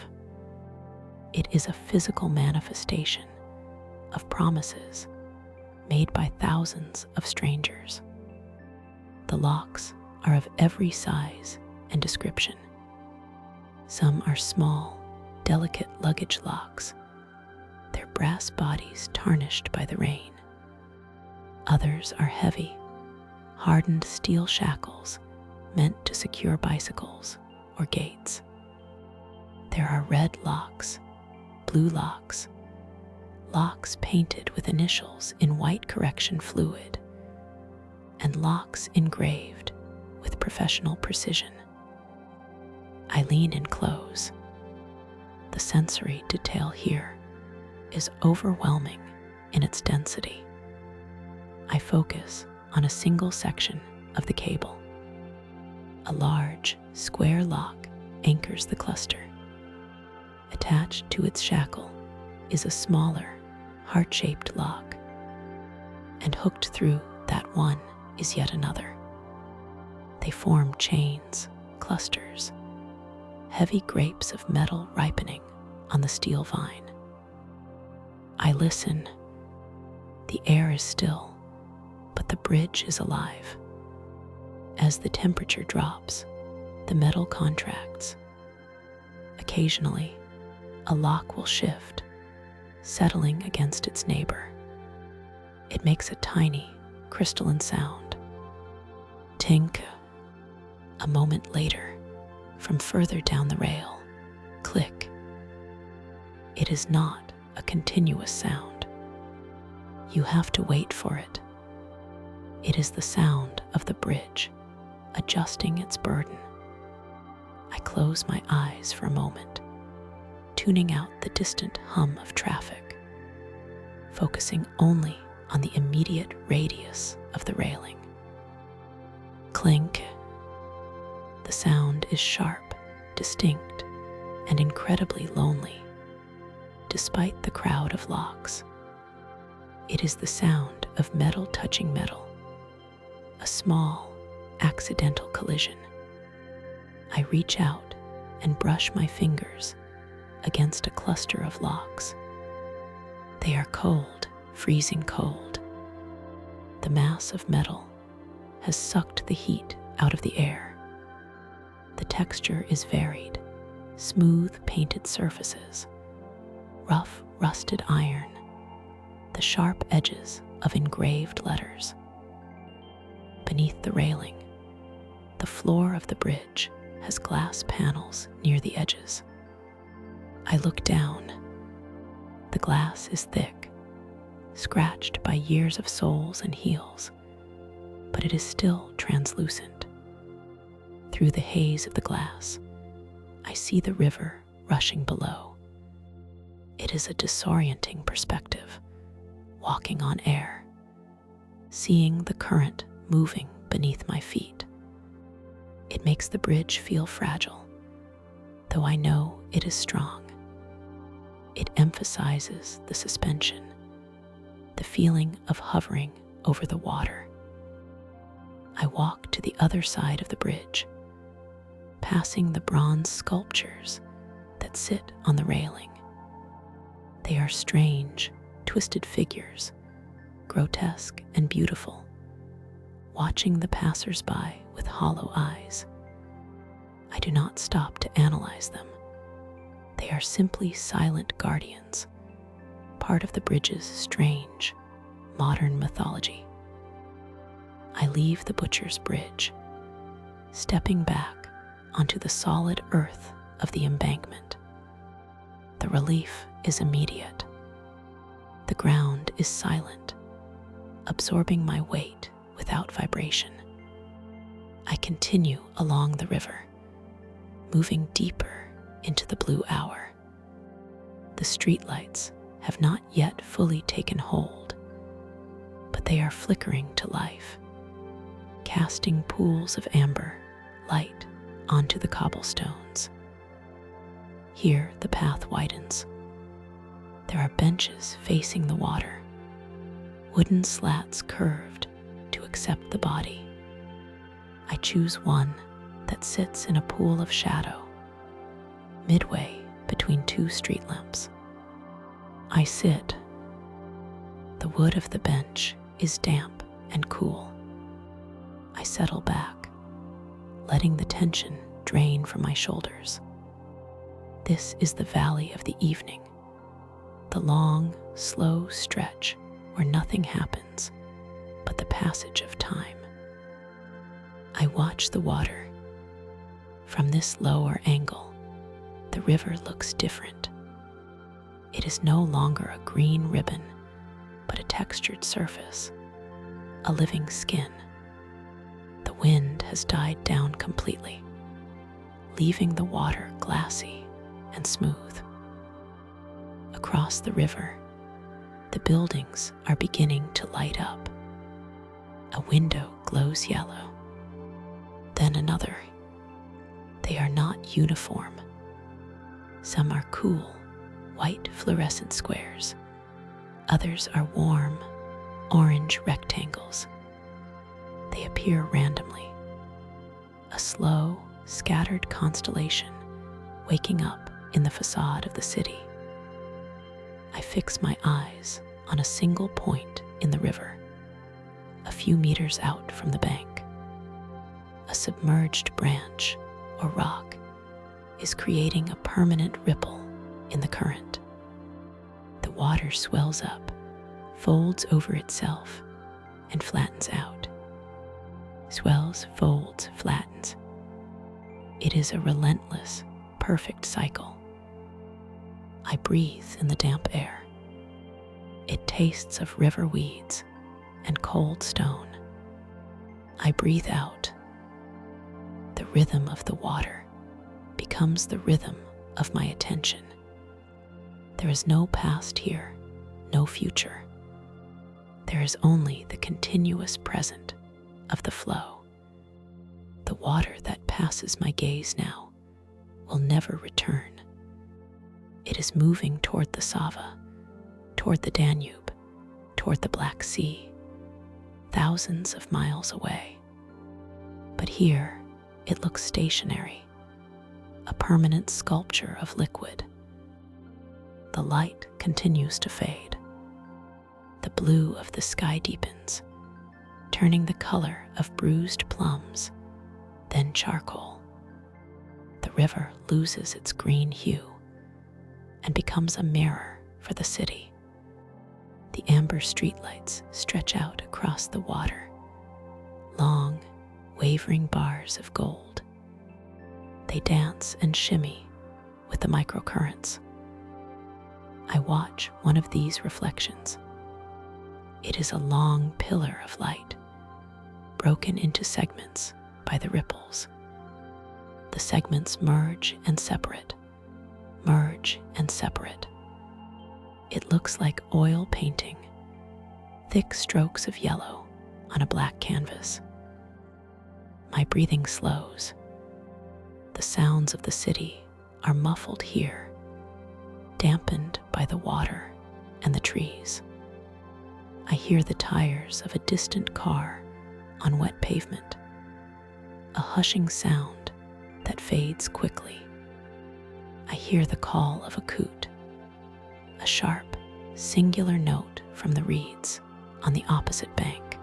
Speaker 1: It is a physical manifestation of promises made by thousands of strangers. The locks are of every size and description. Some are small, delicate luggage locks, their brass bodies tarnished by the rain. Others are heavy, hardened steel shackles meant to secure bicycles or gates. There are red locks, blue locks, locks painted with initials in white correction fluid, and locks engraved with professional precision. I lean in close. The sensory detail here is overwhelming in its density. I focus on a single section of the cable. A large, square lock anchors the cluster. Attached to its shackle is a smaller, heart-shaped lock, and hooked through that one is yet another. They form chains, clusters, heavy grapes of metal ripening on the steel vine. I listen. The air is still, but the bridge is alive. As the temperature drops, the metal contracts. Occasionally, a lock will shift, settling against its neighbor. It makes a tiny, crystalline sound. Tink. A moment later, from further down the rail, click. It is not a continuous sound. You have to wait for it. It is the sound of the bridge adjusting its burden. I close my eyes for a moment, tuning out the distant hum of traffic, focusing only on the immediate radius of the railing. Clink. The sound is sharp, distinct, and incredibly lonely, despite the crowd of locks. It is the sound of metal touching metal, a small, accidental collision. I reach out and brush my fingers against a cluster of locks. They are cold, freezing cold. The mass of metal has sucked the heat out of the air. The texture is varied, smooth painted surfaces, rough rusted iron, the sharp edges of engraved letters. Beneath the railing, the floor of the bridge has glass panels near the edges. I look down. The glass is thick, scratched by years of soles and heels, but it is still translucent. Through the haze of the glass, I see the river rushing below. It is a disorienting perspective, walking on air, seeing the current moving beneath my feet. It makes the bridge feel fragile, though I know it is strong. It emphasizes the suspension, the feeling of hovering over the water. I walk to the other side of the bridge, passing the bronze sculptures that sit on the railing. They are strange, twisted figures, grotesque and beautiful, watching the passers-by with hollow eyes. I do not stop to analyze them. They are simply silent guardians, part of the bridge's strange, modern mythology. I leave the butcher's bridge, stepping back onto the solid earth of the embankment. The relief is immediate. The ground is silent, absorbing my weight without vibration. I continue along the river, moving deeper into the blue hour. The streetlights have not yet fully taken hold, but they are flickering to life, casting pools of amber light onto the cobblestones. Here the path widens. There are benches facing the water, wooden slats curved to accept the body. I choose one that sits in a pool of shadow, midway between two street lamps. I sit. The wood of the bench is damp and cool. I settle back, letting the tension drain from my shoulders. This is the valley of the evening, the long, slow stretch where nothing happens but the passage of time. I watch the water. From this lower angle, the river looks different. It is no longer a green ribbon, but a textured surface, a living skin. The wind has died down completely, leaving the water glassy and smooth. Across the river, the buildings are beginning to light up. A window glows yellow, then another. They are not uniform. Some are cool, white fluorescent squares. Others are warm, orange rectangles. They appear randomly. A slow, scattered constellation waking up in the facade of the city. I fix my eyes on a single point in the river, a few meters out from the bank. A submerged branch or rock is creating a permanent ripple in the current. The water swells up, folds over itself, and flattens out. Swells, folds, flattens. It is a relentless, perfect cycle. I breathe in the damp air. It tastes of river weeds and cold stone. I breathe out. The rhythm of the water becomes the rhythm of my attention. There is no past here, no future. There is only the continuous present of the flow. The water that passes my gaze now will never return. It is moving toward the Sava, toward the Danube, toward the Black Sea, thousands of miles away. But here, it looks stationary, a permanent sculpture of liquid. The light continues to fade. The blue of the sky deepens, turning the color of bruised plums, then charcoal. The river loses its green hue and becomes a mirror for the city. The amber streetlights stretch out across the water, long, wavering bars of gold. They dance and shimmy with the microcurrents. I watch one of these reflections. It is a long pillar of light, broken into segments by the ripples. The segments merge and separate, merge and separate. It looks like oil painting, thick strokes of yellow on a black canvas. My breathing slows. The sounds of the city are muffled here, dampened by the water and the trees. I hear the tires of a distant car on wet pavement, a hushing sound that fades quickly. I hear the call of a coot, a sharp, singular note from the reeds on the opposite bank.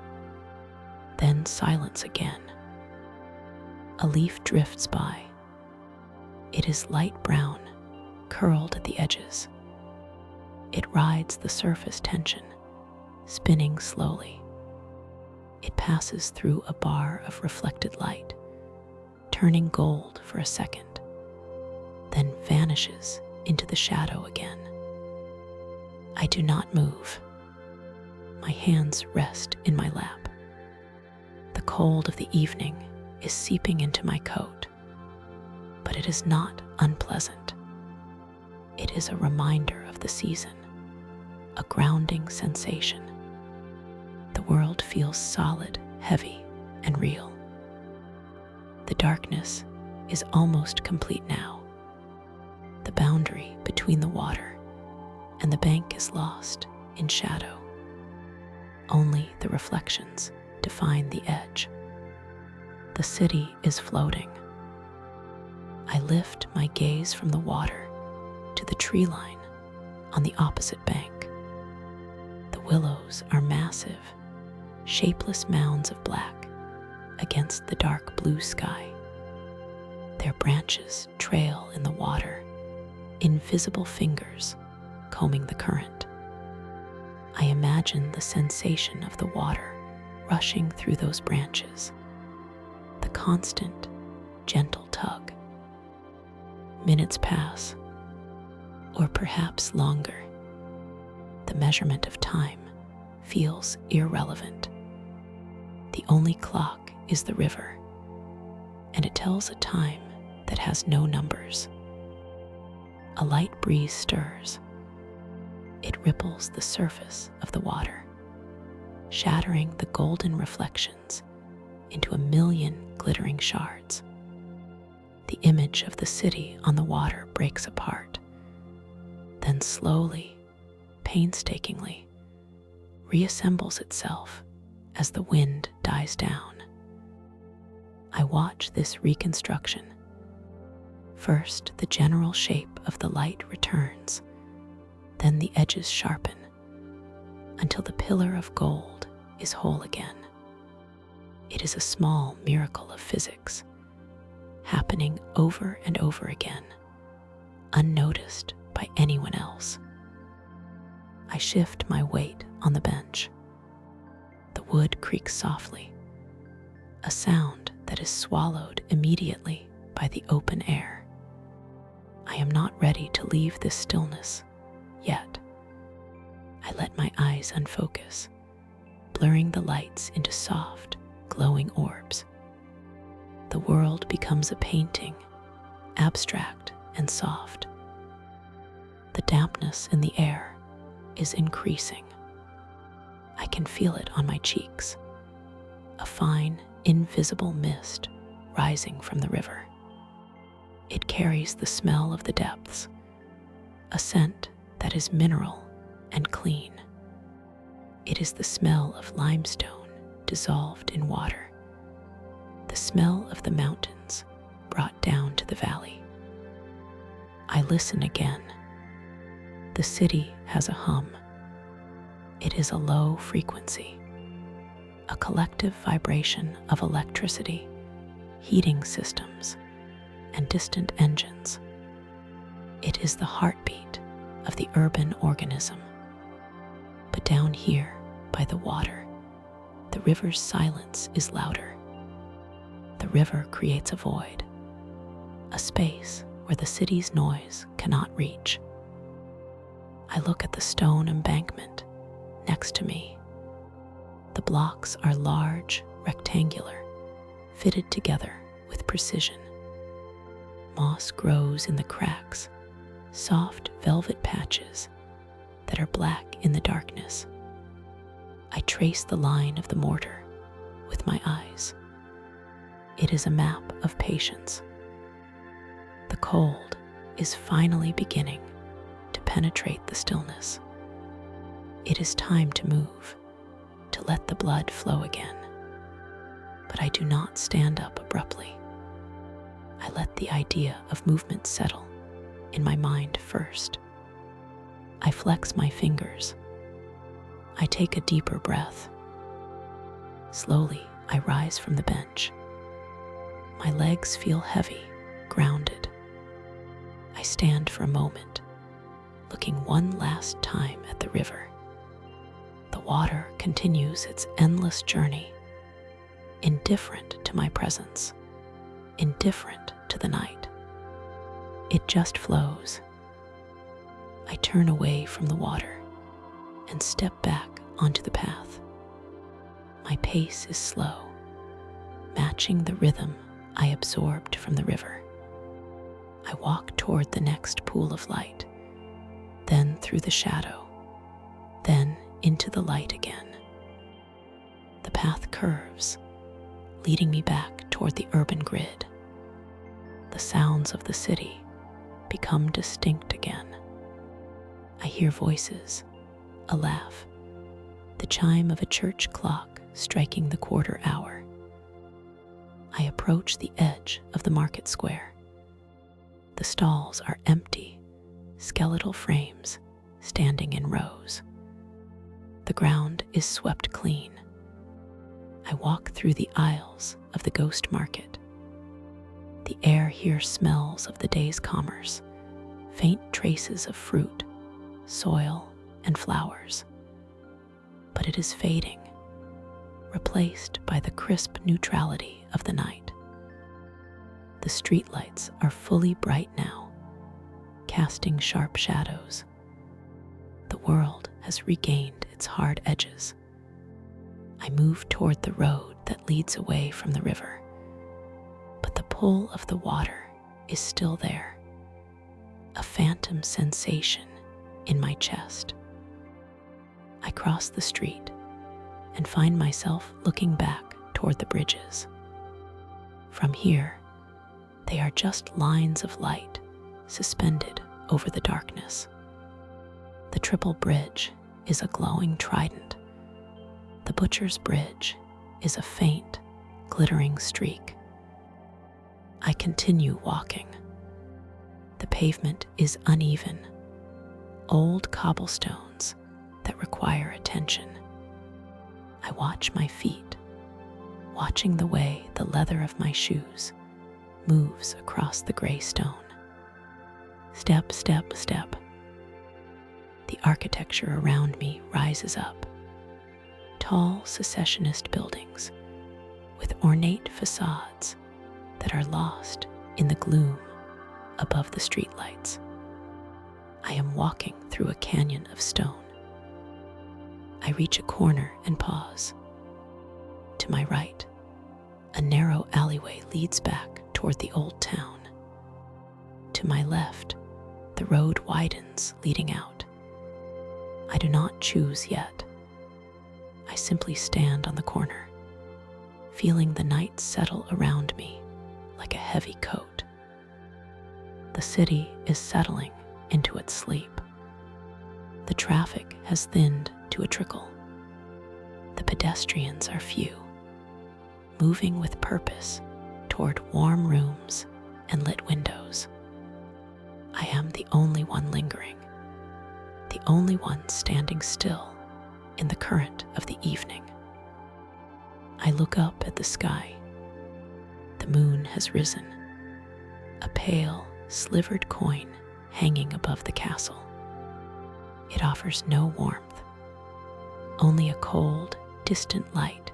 Speaker 1: Then silence again. A leaf drifts by. It is light brown, curled at the edges. It rides the surface tension, spinning slowly. It passes through a bar of reflected light, turning gold for a second, then vanishes into the shadow again. I do not move. My hands rest in my lap. The cold of the evening is seeping into my coat, but it is not unpleasant. It is a reminder of the season, a grounding sensation. The world feels solid, heavy, and real. The darkness is almost complete now. The boundary between the water and the bank is lost in shadow. Only the reflections define the edge. The city is floating. I lift my gaze from the water to the tree line on the opposite bank. The willows are massive, shapeless mounds of black against the dark blue sky. Their branches trail in the water, invisible fingers combing the current. I imagine the sensation of the water rushing through those branches, the constant, gentle tug. Minutes pass, or perhaps longer. The measurement of time feels irrelevant. The only clock is the river, and it tells a time that has no numbers. A light breeze stirs. It ripples the surface of the water, shattering the golden reflections into a million glittering shards. The image of the city on the water breaks apart, then slowly, painstakingly, reassembles itself as the wind dies down. I watch this reconstruction. First, the general shape of the light returns, then the edges sharpen, until the pillar of gold is whole again. It is a small miracle of physics, happening over and over again, unnoticed by anyone else. I shift my weight on the bench. The wood creaks softly, a sound that is swallowed immediately by the open air. I am not ready to leave this stillness yet. I let my eyes unfocus, blurring the lights into soft, glowing orbs. The world becomes a painting, abstract and soft. The dampness in the air is increasing. I can feel it on my cheeks, a fine, invisible mist rising from the river. It carries the smell of the depths, a scent that is mineral and clean. It is the smell of limestone dissolved in water, the smell of the mountains brought down to the valley. I listen again. The city has a hum. It is a low frequency, a collective vibration of electricity, heating systems, and distant engines. It is the heartbeat of the urban organism. But down here, by the water, the river's silence is louder. The river creates a void, a space where the city's noise cannot reach. I look at the stone embankment next to me. The blocks are large, rectangular, fitted together with precision. Moss grows in the cracks, soft velvet patches that are black in the darkness. I trace the line of the mortar with my eyes. It is a map of patience. The cold is finally beginning to penetrate the stillness. It is time to move, to let the blood flow again. But I do not stand up abruptly. I let the idea of movement settle in my mind first. I flex my fingers. I take a deeper breath. Slowly, I rise from the bench. My legs feel heavy, grounded. I stand for a moment, looking one last time at the river. The water continues its endless journey, indifferent to my presence, indifferent to the night. It just flows. I turn away from the water and step back onto the path. My pace is slow, matching the rhythm I absorbed from the river. I walk toward the next pool of light, then through the shadow, then into the light again. The path curves, leading me back toward the urban grid. The sounds of the city become distinct again. I hear voices, a laugh, the chime of a church clock striking the quarter hour. I approach the edge of the market square. The stalls are empty, skeletal frames standing in rows. The ground is swept clean. I walk through the aisles of the ghost market. The air here smells of the day's commerce, faint traces of fruit, soil, and flowers. But it is fading, replaced by the crisp neutrality of the night. The streetlights are fully bright now, casting sharp shadows. The world has regained its hard edges. I move toward the road that leads away from the river, but the pull of the water is still there, a phantom sensation in my chest. I cross the street and find myself looking back toward the bridges. From here, they are just lines of light suspended over the darkness. The triple bridge is a glowing trident. The butcher's bridge is a faint, glittering streak. I continue walking. The pavement is uneven, old cobblestones that require attention. I watch my feet, watching the way the leather of my shoes moves across the gray stone. Step, step, step. The architecture around me rises up. Tall secessionist buildings with ornate facades that are lost in the gloom above the streetlights. I am walking through a canyon of stone. I reach a corner and pause. To my right, a narrow alleyway leads back toward the old town. To my left, the road widens, leading out. I do not choose yet. I simply stand on the corner, feeling the night settle around me like a heavy coat. The city is settling into its sleep. The traffic has thinned to a trickle. The pedestrians are few, moving with purpose toward warm rooms and lit windows. I am the only one lingering, the only one standing still in the current of the evening. I look up at the sky. The moon has risen, a pale, slivered coin hanging above the castle. It offers no warmth, only a cold, distant light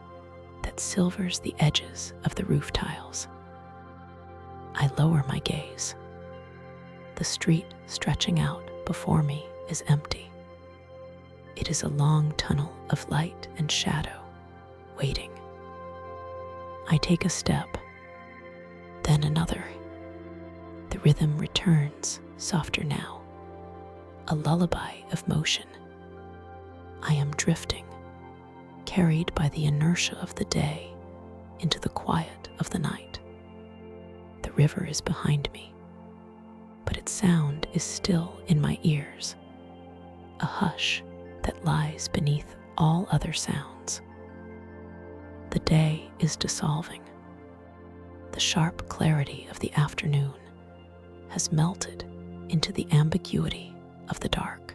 Speaker 1: that silvers the edges of the roof tiles. I lower my gaze. The street stretching out before me is empty. It is a long tunnel of light and shadow, waiting. I take a step, then another. The rhythm returns, softer now, a lullaby of motion. I am drifting, carried by the inertia of the day into the quiet of the night. The river is behind me, but its sound is still in my ears, a hush that lies beneath all other sounds. The day is dissolving. The sharp clarity of the afternoon has melted into the ambiguity of the dark.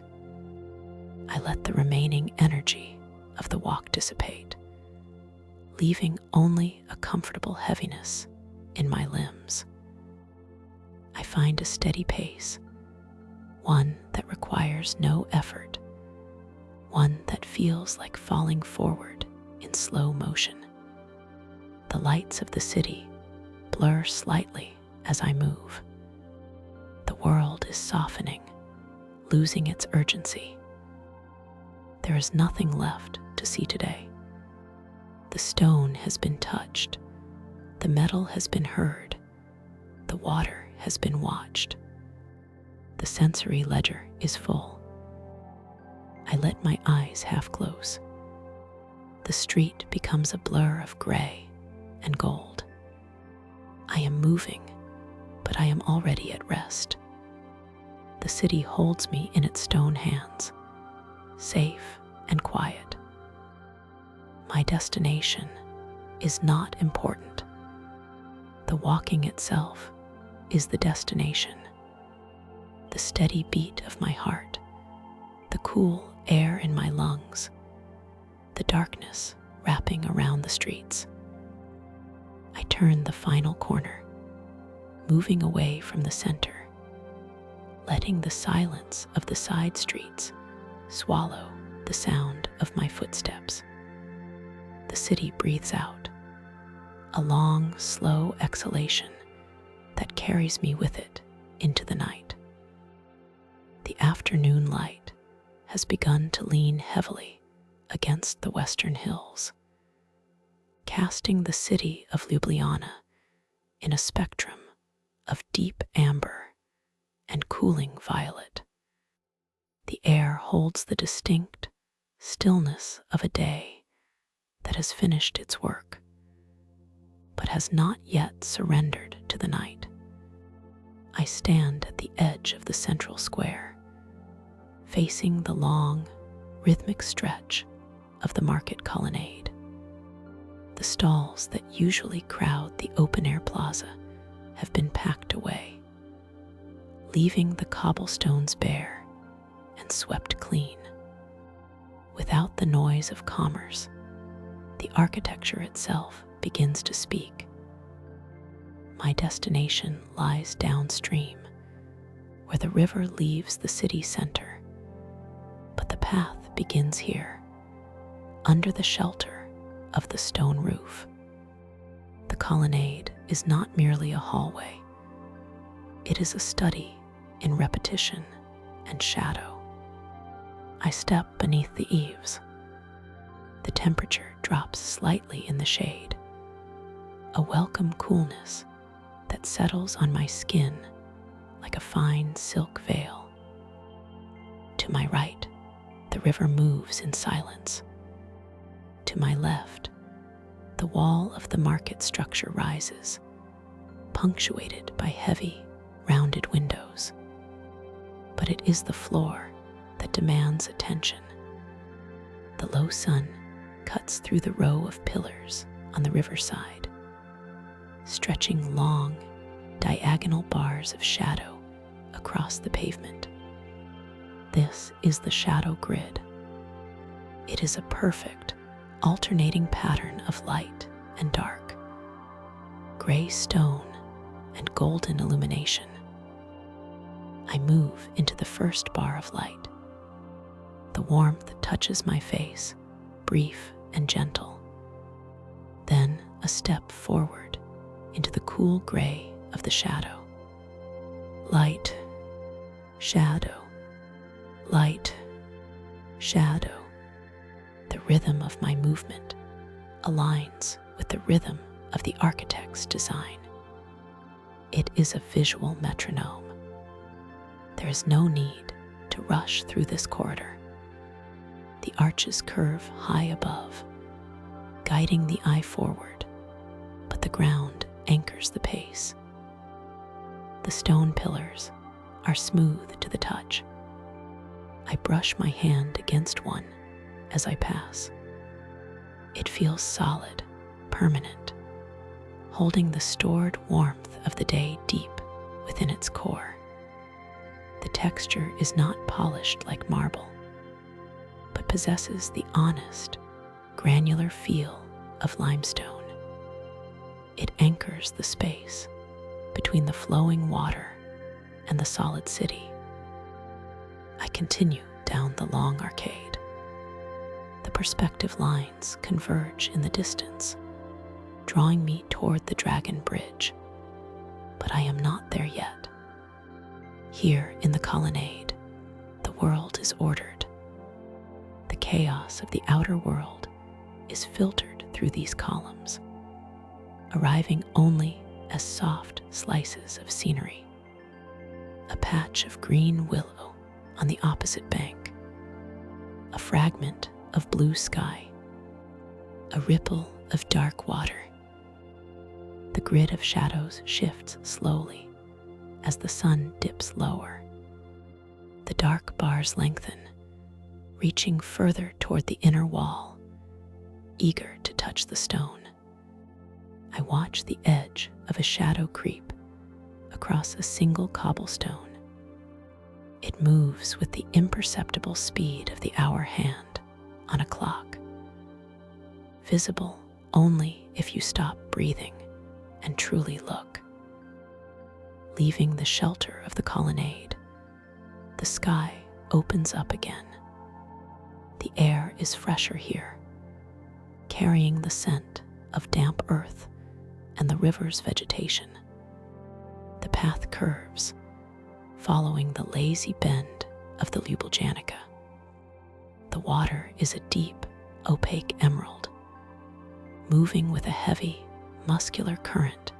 Speaker 1: I let the remaining energy of the walk dissipate, leaving only a comfortable heaviness in my limbs. I find a steady pace, one that requires no effort, one that feels like falling forward in slow motion. The lights of the city blur slightly as I move. The world is softening, losing its urgency. There is nothing left to see today. The stone has been touched, the metal has been heard, the water has been watched. The sensory ledger is full. I let my eyes half close. The street becomes a blur of gray and gold. I am moving, but I am already at rest. The city holds me in its stone hands, safe and quiet. My destination is not important. The walking itself is the destination. The steady beat of my heart, the cool air in my lungs, the darkness wrapping around the streets. I turn the final corner, moving away from the center, letting the silence of the side streets swallow the sound of my footsteps. The city breathes out, a long, slow exhalation that carries me with it into the night. The afternoon light has begun to lean heavily against the western hills, casting the city of Ljubljana in a spectrum of deep amber and cooling violet. The air holds the distinct stillness of a day that has finished its work, but has not yet surrendered to the night. I stand at the edge of the central square, facing the long, rhythmic stretch of the market colonnade. The stalls that usually crowd the open-air plaza have been packed away, leaving the cobblestones bare and swept clean. Without the noise of commerce, the architecture itself begins to speak. My destination lies downstream, where the river leaves the city center, but the path begins here, under the shelter of the stone roof. The colonnade is not merely a hallway. It is a study in repetition and shadow. I step beneath the eaves. The temperature drops slightly in the shade, a welcome coolness that settles on my skin like a fine silk veil. To my right, the river moves in silence. To my left, the wall of the market structure rises, punctuated by heavy, rounded windows. But it is the floor that demands attention. The low sun cuts through the row of pillars on the riverside, stretching long, diagonal bars of shadow across the pavement. This is the shadow grid. It is a perfect, alternating pattern of light and dark, gray stone and golden illumination. I move into the first bar of light. The warmth touches my face, brief and gentle. Then a step forward into the cool gray of the shadow. Light, shadow, light, shadow. The rhythm of my movement aligns with the rhythm of the architect's design. It is a visual metronome. There is no need to rush through this corridor. The arches curve high above, guiding the eye forward, but the ground anchors the pace. The stone pillars are smooth to the touch. I brush my hand against one as I pass. It feels solid, permanent, holding the stored warmth of the day deep within its core. The texture is not polished like marble, but possesses the honest, granular feel of limestone. It anchors the space between the flowing water and the solid city. I continue down the long arcade. The perspective lines converge in the distance, drawing me toward the Dragon Bridge, but I am not there yet. Here in the colonnade, the world is ordered. The chaos of the outer world is filtered through these columns, arriving only as soft slices of scenery. A patch of green willow on the opposite bank, a fragment of blue sky, a ripple of dark water. The grid of shadows shifts slowly as the sun dips lower, The dark bars lengthen, reaching further toward the inner wall, eager to touch the stone. I watch the edge of a shadow creep across a single cobblestone. It moves with the imperceptible speed of the hour hand on a clock, visible only if you stop breathing and truly look. Leaving the shelter of the colonnade, the sky opens up again. The air is fresher here, carrying the scent of damp earth and the river's vegetation. The path curves, following the lazy bend of the Ljubljana. The water is a deep, opaque emerald, moving with a heavy, muscular current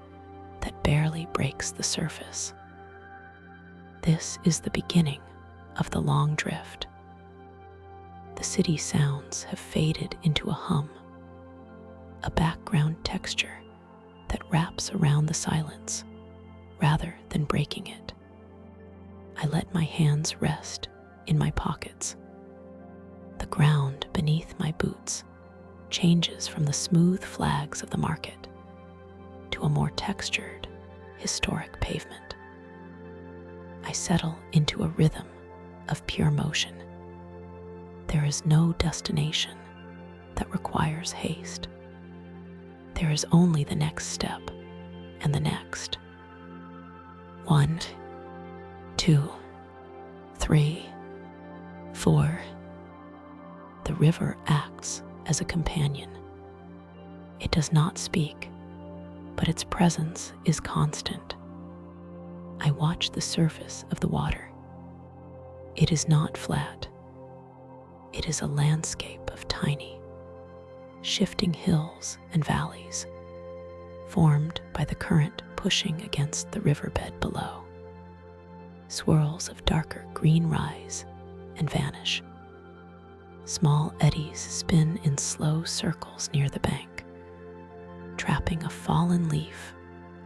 Speaker 1: that barely breaks the surface. This is the beginning of the long drift. The city sounds have faded into a hum, a background texture that wraps around the silence rather than breaking it. I let my hands rest in my pockets. The ground beneath my boots changes from the smooth flags of the market to a more textured, historic pavement. I settle into a rhythm of pure motion. There is no destination that requires haste. There is only the next step and the next. 1, 2, 3, 4. The river acts as a companion. It does not speak, but its presence is constant. I watch the surface of the water. It is not flat. It is a landscape of tiny, shifting hills and valleys, formed by the current pushing against the riverbed below. Swirls of darker green rise and vanish. Small eddies spin in slow circles near the bank, trapping a fallen leaf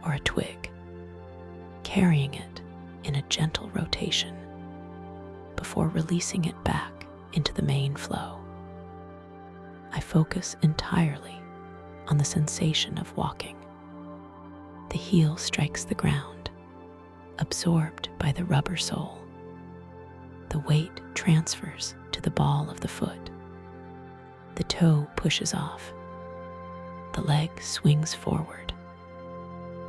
Speaker 1: or a twig, carrying it in a gentle rotation before releasing it back into the main flow. I focus entirely on the sensation of walking. The heel strikes the ground, absorbed by the rubber sole. The weight transfers to the ball of the foot. The toe pushes off. The leg swings forward.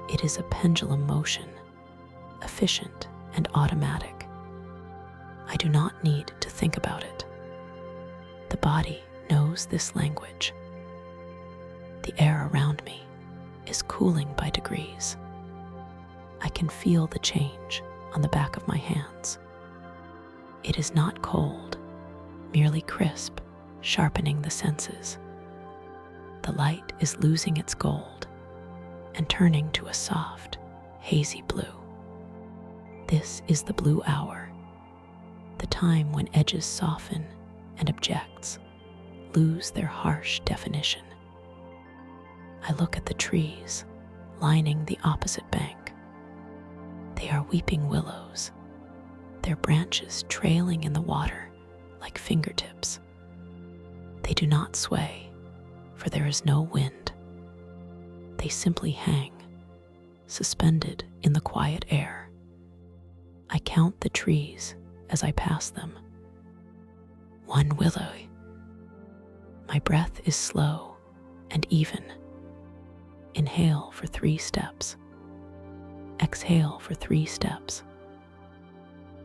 Speaker 1: It is a pendulum motion, efficient and automatic. I do not need to think about it. The body knows this language. The air around me is cooling by degrees. I can feel the change on the back of my hands. It is not cold, merely crisp, sharpening the senses. The light is losing its gold and turning to a soft, hazy blue. This is the blue hour, the time when edges soften and objects lose their harsh definition. I look at the trees lining the opposite bank. They are weeping willows, their branches trailing in the water like fingertips. They do not sway, for there is no wind. They simply hang, suspended in the quiet air. I count the trees as I pass them. 1 willow. My breath is slow and even. Inhale for 3 steps. Exhale for 3 steps.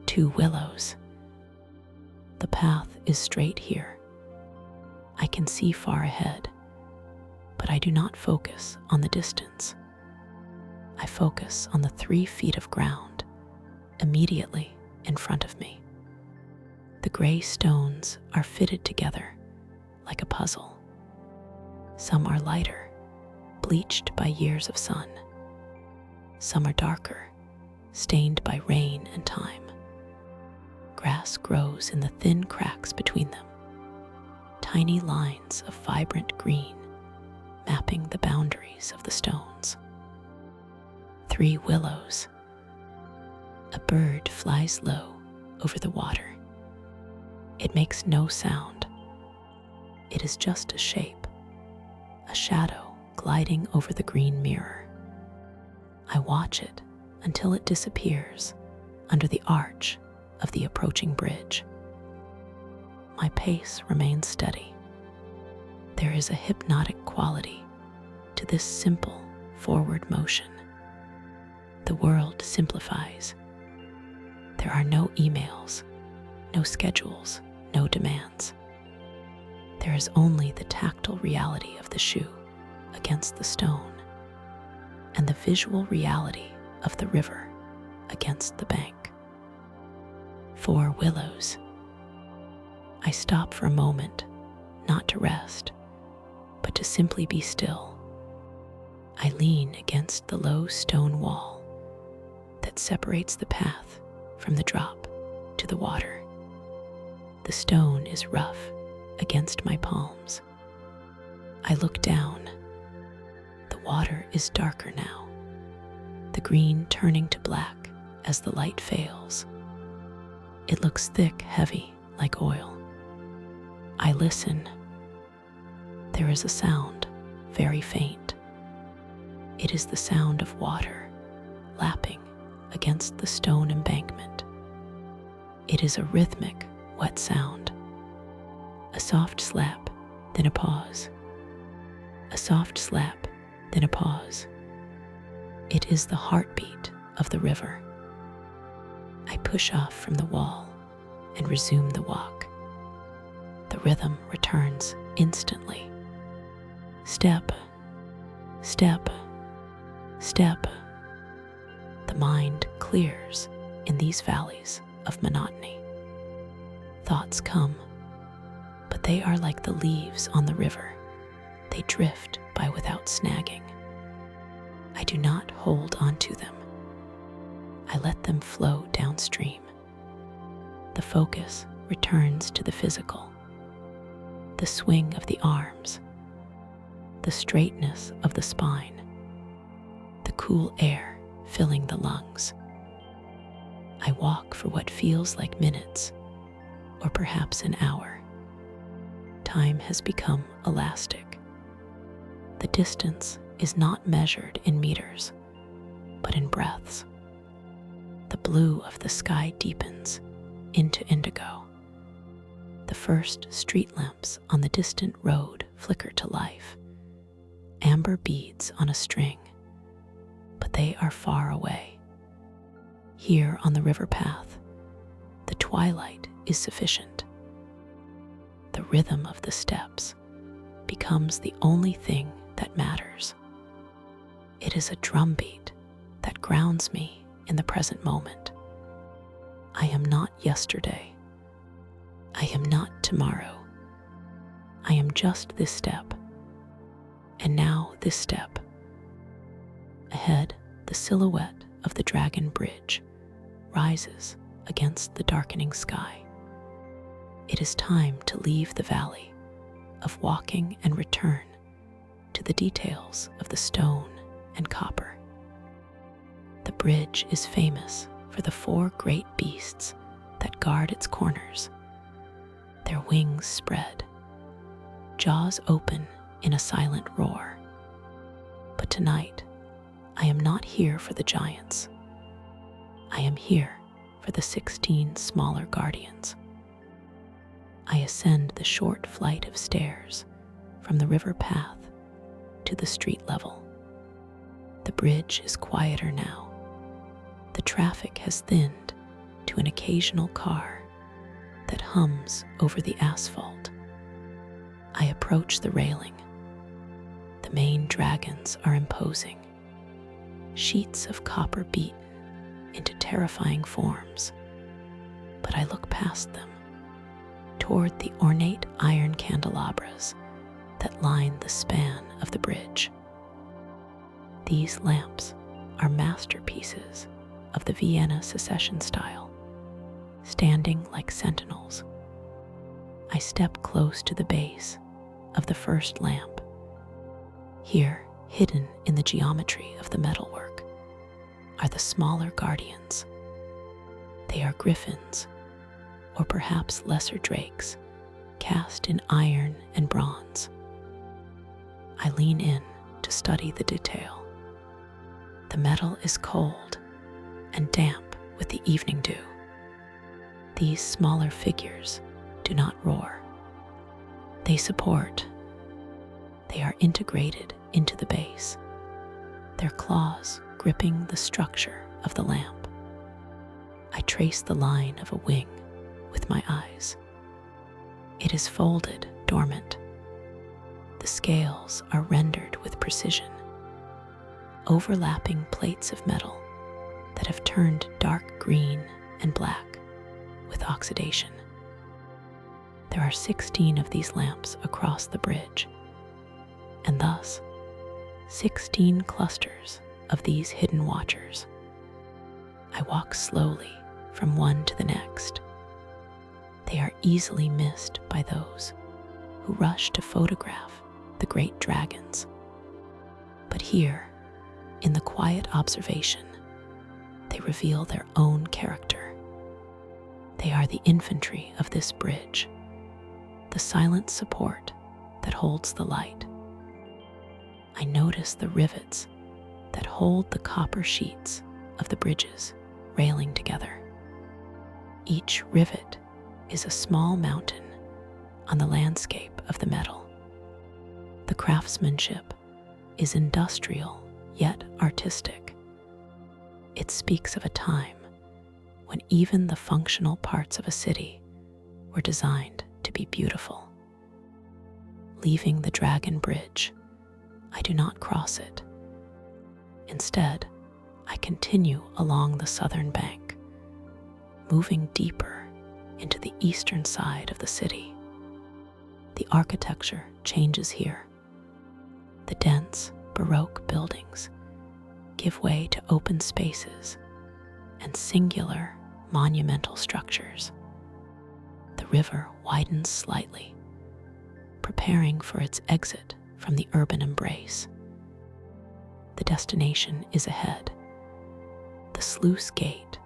Speaker 1: 2 willows. The path is straight here. I can see far ahead, but I do not focus on the distance. I focus on the 3 feet of ground immediately in front of me. The gray stones are fitted together like a puzzle. Some are lighter, bleached by years of sun. Some are darker, stained by rain and time. Grass grows in the thin cracks between them, tiny lines of vibrant green mapping the boundaries of the stones. 3 willows. A bird flies low over the water. It makes no sound. It is just a shape, a shadow gliding over the green mirror. I watch it until it disappears under the arch of the approaching bridge. My pace remains steady. There is a hypnotic quality to this simple forward motion. The world simplifies. There are no emails, no schedules, no demands. There is only the tactile reality of the shoe against the stone and the visual reality of the river against the bank. 4 willows. I stop for a moment, not to rest, but to simply be still. I lean against the low stone wall that separates the path from the drop to the water. The stone is rough against my palms. I look down. The water is darker now, the green turning to black as the light fails. It looks thick, heavy, like oil. I listen. There is a sound, very faint. It is the sound of water lapping against the stone embankment. It is a rhythmic, wet sound. A soft slap, then a pause. A soft slap, then a pause. It is the heartbeat of the river. I push off from the wall and resume the walk. The rhythm returns instantly. Step, step, step. The mind clears in these valleys of monotony. Thoughts come, but they are like the leaves on the river. They drift by without snagging. I do not hold onto them. I let them flow downstream. The focus returns to the physical, the swing of the arms, the straightness of the spine, the cool air filling the lungs. I walk for what feels like minutes, or perhaps an hour. Time has become elastic. The distance is not measured in meters, but in breaths. The blue of the sky deepens into indigo. The first street lamps on the distant road flicker to life, amber beads on a string, but they are far away. Here on the river path, the twilight is sufficient. The rhythm of the steps becomes the only thing that matters. It is a drumbeat that grounds me in the present moment. I am not yesterday. I am not tomorrow. I am just this step. And now this step. Ahead, the silhouette of the Dragon Bridge rises against the darkening sky. It is time to leave the valley of walking and return to the details of the stone and copper. The bridge is famous for the 4 great beasts that guard its corners. Their wings spread, jaws open in a silent roar. But tonight, I am not here for the giants. I am here for the 16 smaller guardians. I ascend the short flight of stairs from the river path to the street level. The bridge is quieter now. The traffic has thinned to an occasional car that hums over the asphalt. I approach the railing. The main dragons are imposing, sheets of copper beaten into terrifying forms. But I look past them, toward the ornate iron candelabras that line the span of the bridge. These lamps are masterpieces of the Vienna Secession style, standing like sentinels. I step close to the base of the first lamp. Here, hidden in the geometry of the metalwork, are the smaller guardians. They are griffins or perhaps lesser drakes, cast in iron and bronze. I lean in to study the detail. The metal is cold and damp with the evening dew. These smaller figures do not roar. They support. They are integrated into the base, their claws gripping the structure of the lamp. I trace the line of a wing with my eyes. It is folded, dormant. The scales are rendered with precision, overlapping plates of metal that have turned dark green and black with oxidation. There are 16 of these lamps across the bridge, and thus 16 clusters of these hidden watchers. I walk slowly from one to the next. They are easily missed by those who rush to photograph the great dragons. But here, in the quiet observation, they reveal their own character. They are the infantry of this bridge, the silent support that holds the light. I notice the rivets that hold the copper sheets of the bridge's railing together. Each rivet is a small mountain on the landscape of the metal. The craftsmanship is industrial yet artistic. It speaks of a time when even the functional parts of a city were designed to be beautiful. Leaving the Dragon Bridge, I do not cross it. Instead, I continue along the southern bank, moving deeper into the eastern side of the city. The architecture changes here. The dense, Baroque buildings give way to open spaces and singular, monumental structures. The river widens slightly, preparing for its exit from the urban embrace. The destination is ahead. The sluice gate,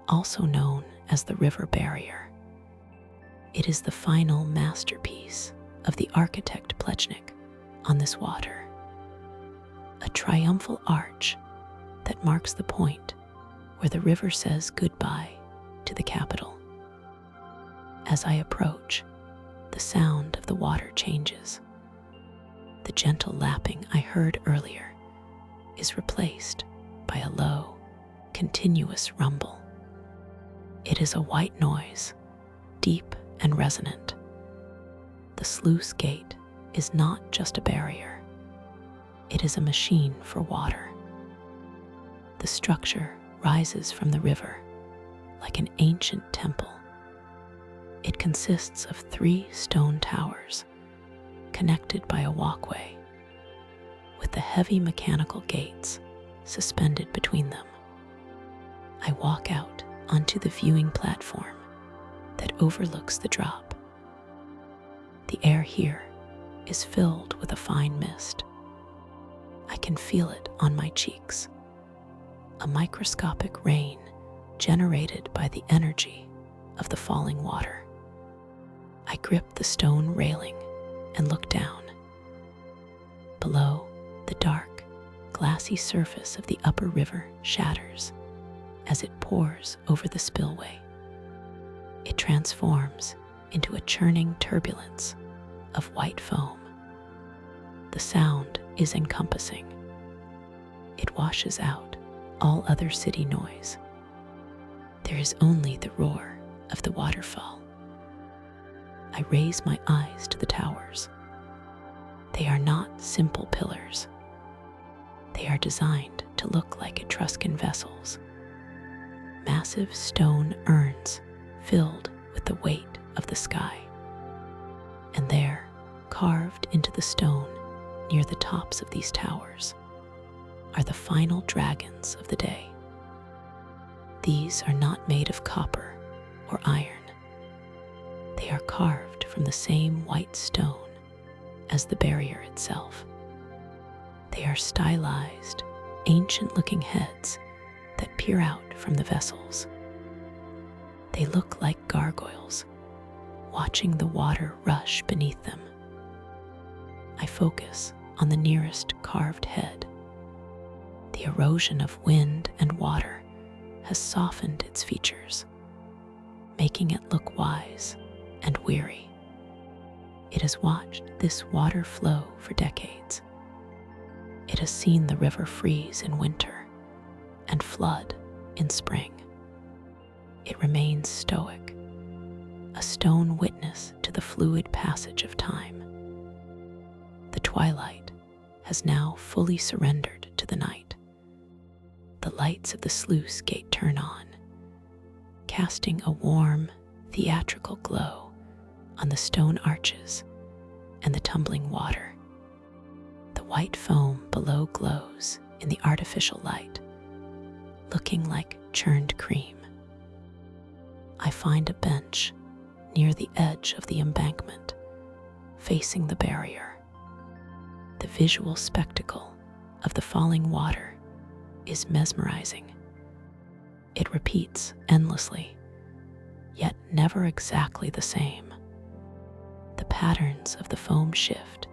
Speaker 1: also known as the river barrier. It is the final masterpiece of the architect Plečnik on this water. A triumphal arch that marks the point where the river says goodbye to the capital. As I approach, the sound of the water changes. The gentle lapping I heard earlier is replaced by a low, continuous rumble. It is a white noise, deep and resonant. The sluice gate is not just a barrier. It is a machine for water. The structure rises from the river like an ancient temple. It consists of 3 stone towers connected by a walkway, with the heavy mechanical gates suspended between them. I walk out onto the viewing platform that overlooks the drop. The air here is filled with a fine mist. I can feel it on my cheeks, a microscopic rain generated by the energy of the falling water. I grip the stone railing and look down. Below, the dark, glassy surface of the upper river shatters as it pours over the spillway. It transforms into a churning turbulence of white foam. The sound is encompassing. It washes out all other city noise. There is only the roar of the waterfall. I raise my eyes to the towers. They are not simple pillars. They are designed to look like Etruscan vessels. Massive stone urns filled with the weight of the sky. And there, carved into the stone near the tops of these towers, are the final dragons of the day. These are not made of copper or iron. They are carved from the same white stone as the barrier itself. They are stylized, ancient-looking heads that peer out from the vessels. They look like gargoyles, watching the water rush beneath them. I focus on the nearest carved head. The erosion of wind and water has softened its features, making it look wise and weary. It has watched this water flow for decades. It has seen the river freeze in winter and flood in spring. It remains stoic, a stone witness to the fluid passage of time. The twilight has now fully surrendered to the night. The lights of the sluice gate turn on, casting a warm, theatrical glow on the stone arches and the tumbling water. The white foam below glows in the artificial light, looking like churned cream. I find a bench near the edge of the embankment, facing the barrier. The visual spectacle of the falling water is mesmerizing. It repeats endlessly, yet never exactly the same. The patterns of the foam shift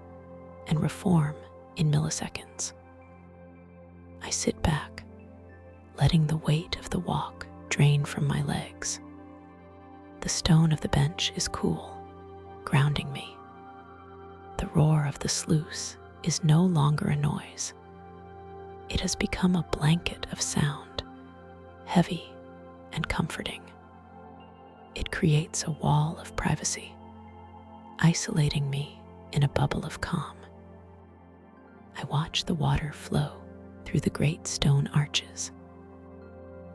Speaker 1: and reform in milliseconds. I sit back, letting the weight of the walk drain from my legs. The stone of the bench is cool, grounding me. The roar of the sluice is no longer a noise. It has become a blanket of sound, heavy and comforting. It creates a wall of privacy, isolating me in a bubble of calm. I watch the water flow through the great stone arches.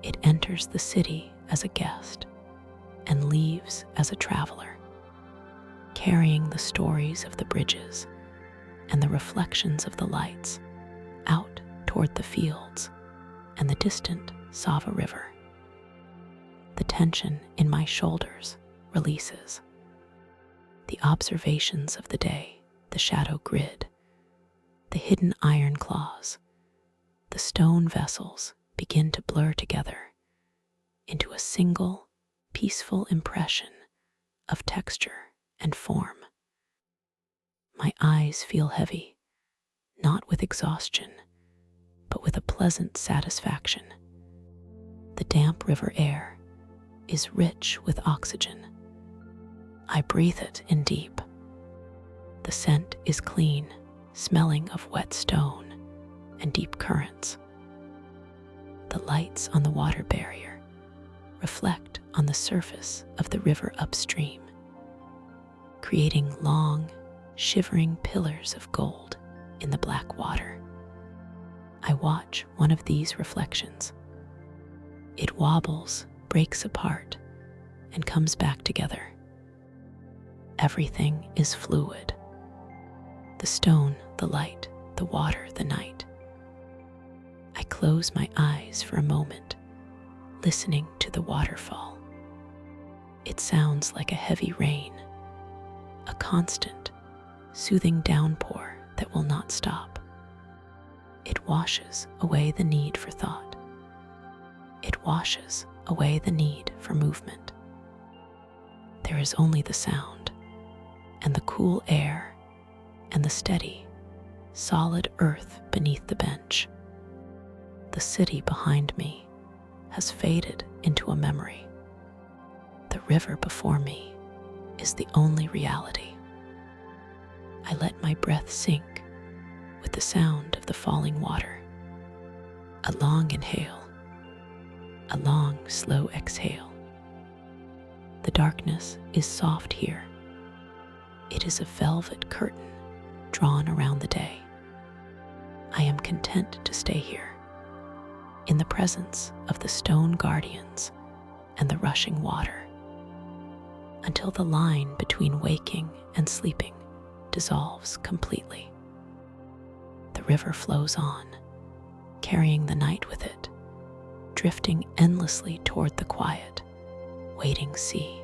Speaker 1: It enters the city as a guest and leaves as a traveler, carrying the stories of the bridges and the reflections of the lights out toward the fields and the distant Sava River. The tension in my shoulders releases. The observations of the day, the shadow grid, the hidden iron claws, the stone vessels begin to blur together into a single, peaceful impression of texture and form. My eyes feel heavy, not with exhaustion, but with a pleasant satisfaction. The damp river air is rich with oxygen. I breathe it in deep. The scent is clean, smelling of wet stone and deep currents. The lights on the water barrier reflect on the surface of the river upstream, creating long, shivering pillars of gold in the black water. I watch one of these reflections. It wobbles, breaks apart, and comes back together. Everything is fluid. The stone, the light, the water, the night. I close my eyes for a moment, listening to the waterfall. It sounds like a heavy rain, a constant, soothing downpour that will not stop. It washes away the need for thought. It washes away the need for movement. There is only the sound, and the cool air, and the steady, solid earth beneath the bench. The city behind me has faded into a memory. The river before me is the only reality. I let my breath sink with the sound of the falling water. A long inhale, a long, slow exhale. The darkness is soft here. It is a velvet curtain drawn around the day. I am content to stay here, in the presence of the stone guardians and the rushing water, until the line between waking and sleeping dissolves completely. The river flows on, carrying the night with it, drifting endlessly toward the quiet, waiting sea.